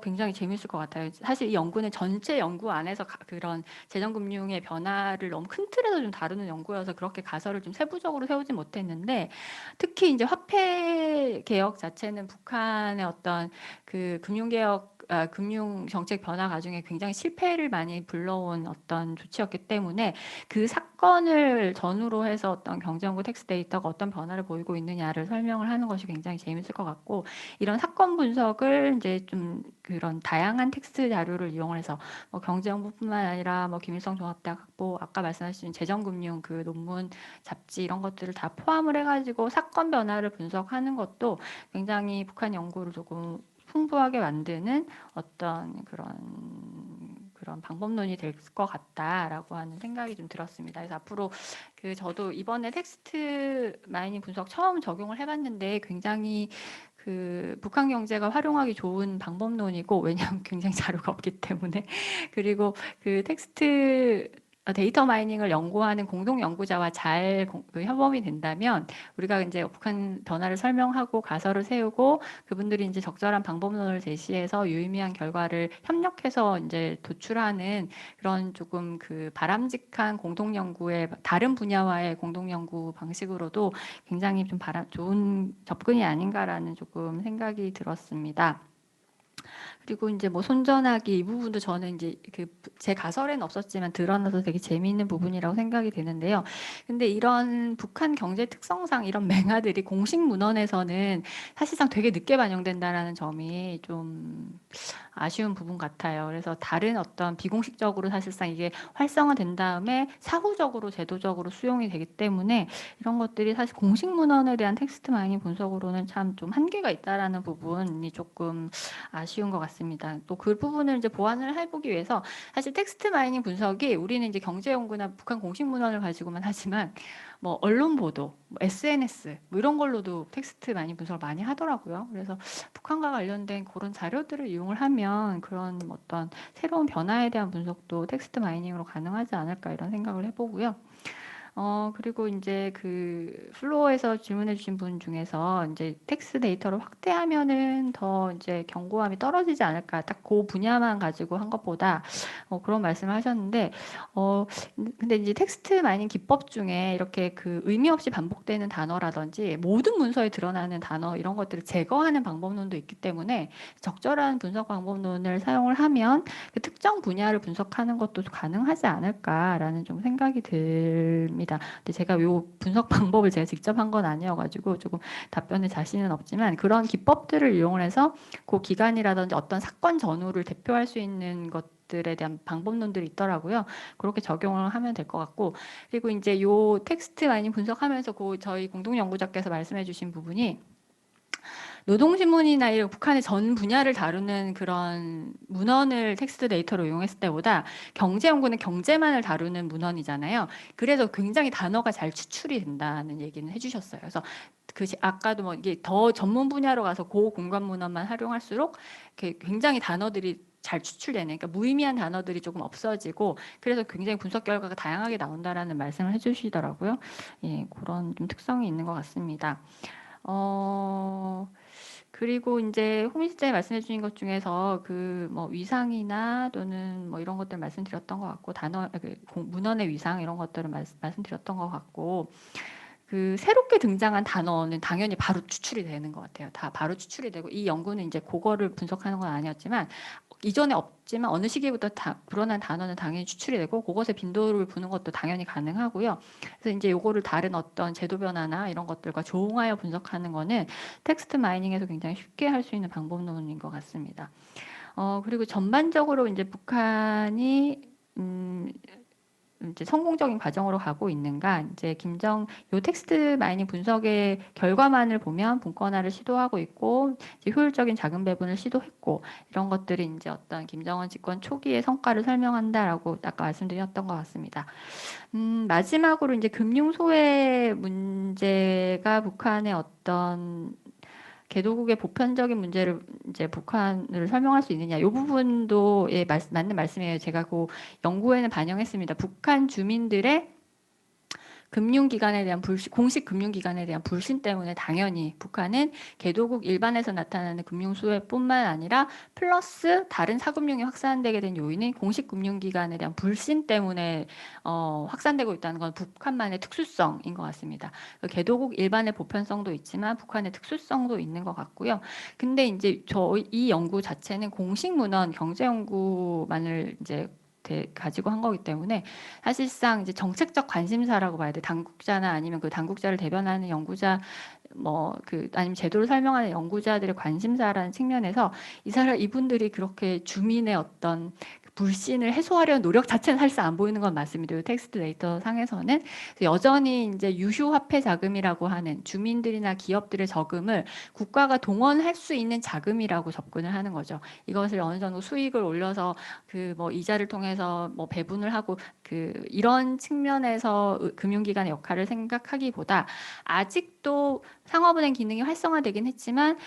굉장히 재미있을 것 같아요. 사실 이 연구는 전체 연구 안에서 그런 재정금융의 변화를 너무 큰 틀에서 좀 다루는 연구여서 그렇게 가설을 좀 세부적으로 세우지 못했는데 특히 이제 화폐 개혁 자체는 북한의 어떤 그 금융 정책 변화 과정에 굉장히 실패를 많이 불러온 어떤 조치였기 때문에 그 사건을 전후로 해서 어떤 경제연구 텍스트 데이터가 어떤 변화를 보이고 있느냐를 설명을 하는 것이 굉장히 재밌을 것 같고 이런 사건 분석을 이제 좀 그런 다양한 텍스트 자료를 이용해서 뭐 경제연구뿐만 아니라 뭐 김일성 종합대학 학부 아까 말씀하신 재정금융 그 논문 잡지 이런 것들을 다 포함을 해가지고 사건 변화를 분석하는 것도 굉장히 북한 연구를 조금 풍부하게 만드는 어떤 그런 방법론이 될 것 같다라고 하는 생각이 좀 들었습니다. 그래서 앞으로 저도 이번에 텍스트 마이닝 분석 처음 적용을 해봤는데 굉장히 그 북한 경제가 활용하기 좋은 방법론이고 왜냐하면 굉장히 자료가 없기 때문에 그리고 그 텍스트 데이터 마이닝을 연구하는 공동 연구자와 잘 협업이 된다면 우리가 이제 북한 변화를 설명하고 가설을 세우고 그분들이 이제 적절한 방법론을 제시해서 유의미한 결과를 협력해서 이제 도출하는 그런 조금 그 바람직한 공동 연구의 다른 분야와의 공동 연구 방식으로도 굉장히 좀 좋은 접근이 아닌가라는 조금 생각이 들었습니다. 그리고 이제 뭐 손전하기 이 부분도 저는 이제 제 가설에는 없었지만 드러나서 되게 재미있는 부분이라고 생각이 되는데요. 근데 이런 북한 경제 특성상 이런 맹아들이 공식 문헌에서는 사실상 되게 늦게 반영된다라는 점이 좀 아쉬운 부분 같아요. 그래서 다른 어떤 비공식적으로 사실상 이게 활성화된 다음에 사후적으로 제도적으로 수용이 되기 때문에 이런 것들이 사실 공식 문헌에 대한 텍스트 마이닝 분석으로는 참 좀 한계가 있다라는 부분이 조금 아쉬운 것 같습니다. 또 그 부분을 이제 보완을 해보기 위해서 사실 텍스트 마이닝 분석이 우리는 이제 경제 연구나 북한 공식 문헌을 가지고만 하지만 뭐 언론 보도, 뭐 SNS 뭐 이런 걸로도 텍스트 마이닝 분석을 많이 하더라고요. 그래서 북한과 관련된 그런 자료들을 이용을 하면 그런 어떤 새로운 변화에 대한 분석도 텍스트 마이닝으로 가능하지 않을까 이런 생각을 해보고요. 그리고 이제 그 플로어에서 질문해 주신 분 중에서 이제 텍스트 데이터를 확대하면은 더 이제 견고함이 떨어지지 않을까. 딱 그 분야만 가지고 한 것보다 그런 말씀을 하셨는데 근데 이제 텍스트 마이닝 기법 중에 이렇게 그 의미 없이 반복되는 단어라든지 모든 문서에 드러나는 단어 이런 것들을 제거하는 방법론도 있기 때문에 적절한 분석 방법론을 사용을 하면 그 특정 분야를 분석하는 것도 가능하지 않을까라는 좀 생각이 듭니다. 근데 제가 요 분석 방법을 제가 직접 한 건 아니어가지고 조금 답변에 자신은 없지만 그런 기법들을 이용을 해서 그 기간이라든지 어떤 사건 전후를 대표할 수 있는 것들에 대한 방법론들이 있더라고요. 그렇게 적용을 하면 될 것 같고 그리고 이제 요 텍스트 많이 분석하면서 저희 공동 연구자께서 말씀해주신 부분이 노동신문이나 이런 북한의 전 분야를 다루는 그런 문헌을 텍스트 데이터로 이용했을 때보다 경제연구는 경제만을 다루는 문헌이잖아요. 그래서 굉장히 단어가 잘 추출이 된다는 얘기는 해주셨어요. 그래서 아까도 뭐 이게 더 전문 분야로 가서 고공간 문헌만 활용할수록 굉장히 단어들이 잘 추출되는, 그러니까 무의미한 단어들이 조금 없어지고 그래서 굉장히 분석 결과가 다양하게 나온다라는 말씀을 해주시더라고요. 예, 그런 좀 특성이 있는 것 같습니다. 그리고 이제 홍민 실장이 말씀해 주신 것 중에서 그 뭐 위상이나 또는 뭐 이런 것들 말씀드렸던 것 같고 문헌의 위상 이런 것들을 말씀드렸던 것 같고 그 새롭게 등장한 단어는 당연히 바로 추출이 되는 것 같아요. 다 바로 추출이 되고 이 연구는 이제 그거를 분석하는 건 아니었지만 이전에 없지만 어느 시기부터 불어난 단어는 당연히 추출이 되고 그것에 빈도를 부는 것도 당연히 가능하고요. 그래서 이제 요거를 다른 어떤 제도 변화나 이런 것들과 조응하여 분석하는 거는 텍스트 마이닝에서 굉장히 쉽게 할 수 있는 방법론인 것 같습니다. 그리고 전반적으로 이제 북한이 이제 성공적인 과정으로 가고 있는가? 이제 요 텍스트 마이닝 분석의 결과만을 보면 분권화를 시도하고 있고, 이제 효율적인 자금 배분을 시도했고, 이런 것들이 이제 어떤 김정은 집권 초기의 성과를 설명한다라고 아까 말씀드렸던 것 같습니다. 마지막으로 이제 금융 소외 문제가 북한의 어떤 개도국의 보편적인 문제를 이제 북한을 설명할 수 있느냐. 이 부분도 맞는 말씀이에요. 제가 그 연구에는 반영했습니다. 북한 주민들의 금융기관에 대한 공식 금융기관에 대한 불신 때문에 당연히 북한은 개도국 일반에서 나타나는 금융수혜뿐만 아니라 플러스 다른 사금융이 확산되게 된 요인은 공식 금융기관에 대한 불신 때문에 확산되고 있다는 건 북한만의 특수성인 것 같습니다. 개도국 일반의 보편성도 있지만 북한의 특수성도 있는 것 같고요. 근데 이제 이 연구 자체는 공식 문헌 경제 연구만을 이제 가지고 한 거기 때문에 사실상 이제 정책적 관심사라고 봐야 돼. 당국자나 아니면 그 당국자를 대변하는 연구자, 아니면 제도를 설명하는 연구자들의 관심사라는 측면에서 이분들이 그렇게 주민의 어떤 불신을 해소하려는 노력 자체는 사실상 안 보이는 건 맞습니다. 텍스트 데이터 상에서는 여전히 이제 유휴화폐 자금이라고 하는 주민들이나 기업들의 저금을 국가가 동원할 수 있는 자금이라고 접근을 하는 거죠. 이것을 어느 정도 수익을 올려서 이자를 통해서 배분을 하고 이런 측면에서 금융기관의 역할을 생각하기보다 아직도 상업은행 기능이 활성화되긴 했지만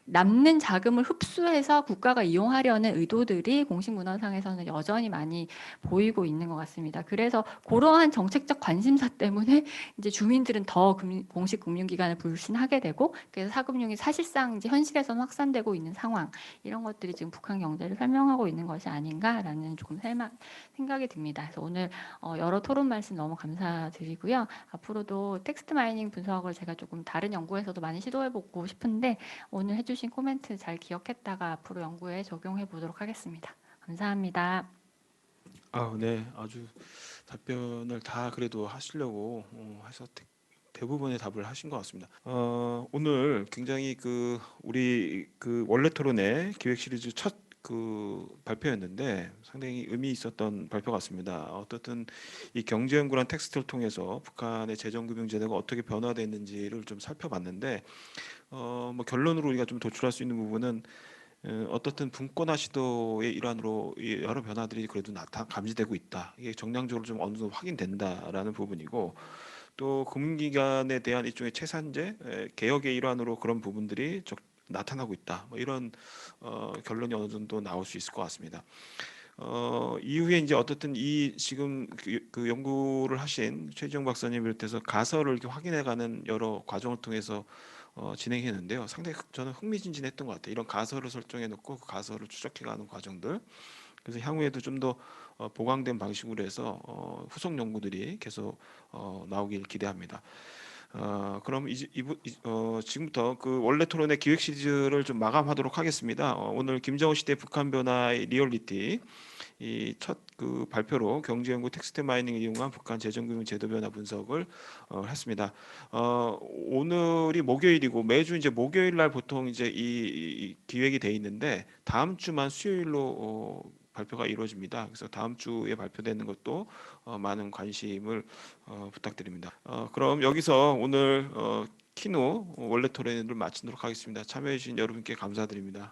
남는 자금을 흡수해서 국가가 이용하려는 의도들이 공식 문헌상에서는 여전히 많이 보이고 있는 것 같습니다. 그래서 그러한 정책적 관심사 때문에 이제 주민들은 더 공식 금융기관을 불신하게 되고 그래서 사금융이 사실상 이제 현실에서는 확산되고 있는 상황 이런 것들이 지금 북한 경제를 설명하고 있는 것이 아닌가라는 조금 생각이 듭니다. 그래서 오늘 여러 토론 말씀 너무 감사드리고요. 앞으로도 텍스트 마이닝 분석을 제가 조금 다른 연구에서도 많이 시도해보고 싶은데 오늘 해주신 코멘트 잘 기억했다가 앞으로 연구에 적용해 보도록 하겠습니다. 감사합니다. 네, 아주 답변을 다 그래도 하시려고 해서 대부분의 답을 하신 것 같습니다. 오늘 굉장히 우리 원래 토론의 기획 시리즈 첫 발표였는데 상당히 의미 있었던 발표 같습니다. 어떻든 이 경제연구란 텍스트를 통해서 북한의 재정금융제도가 어떻게 변화됐는지를 좀 살펴봤는데 결론으로 우리가 좀 도출할 수 있는 부분은 어떻든 분권화 시도의 일환으로 이 여러 변화들이 그래도 감지되고 있다. 이게 정량적으로 좀 어느 정도 확인된다라는 부분이고 또 금융기관에 대한 일종의 채산제 개혁의 일환으로 그런 부분들이 나타나고 있다. 이런 결론이 어느 정도 나올 수 있을 것 같습니다. 이후에 이제 어떻든 이 지금 그 연구를 하신 최지영 박사님 비롯해서 가설을 이렇게 확인해가는 여러 과정을 통해서 진행했는데요. 상당히 저는 흥미진진했던 것 같아요. 이런 가설을 설정해 놓고 그 가설을 추적해가는 과정들. 그래서 향후에도 좀 더 보강된 방식으로 해서 후속 연구들이 계속 나오길 기대합니다. 그럼 지금부터 그 원래 토론의 기획 시리즈를 좀 마감하도록 하겠습니다. 오늘 김정은 시대 북한 변화의 리얼리티 이 첫 발표로 경제연구 텍스트 마이닝을 이용한 북한 재정금융 제도 변화 분석을 했습니다. 오늘이 목요일이고 매주 이제 목요일 날 보통 이제 이 기획이 돼 있는데 다음 주만 수요일로 발표가 이루어집니다. 그래서 다음 주에 발표되는 것도 많은 관심을 부탁드립니다. 그럼 여기서 오늘 키노 원래 토론을 마치도록 하겠습니다. 참여해 주신 여러분께 감사드립니다.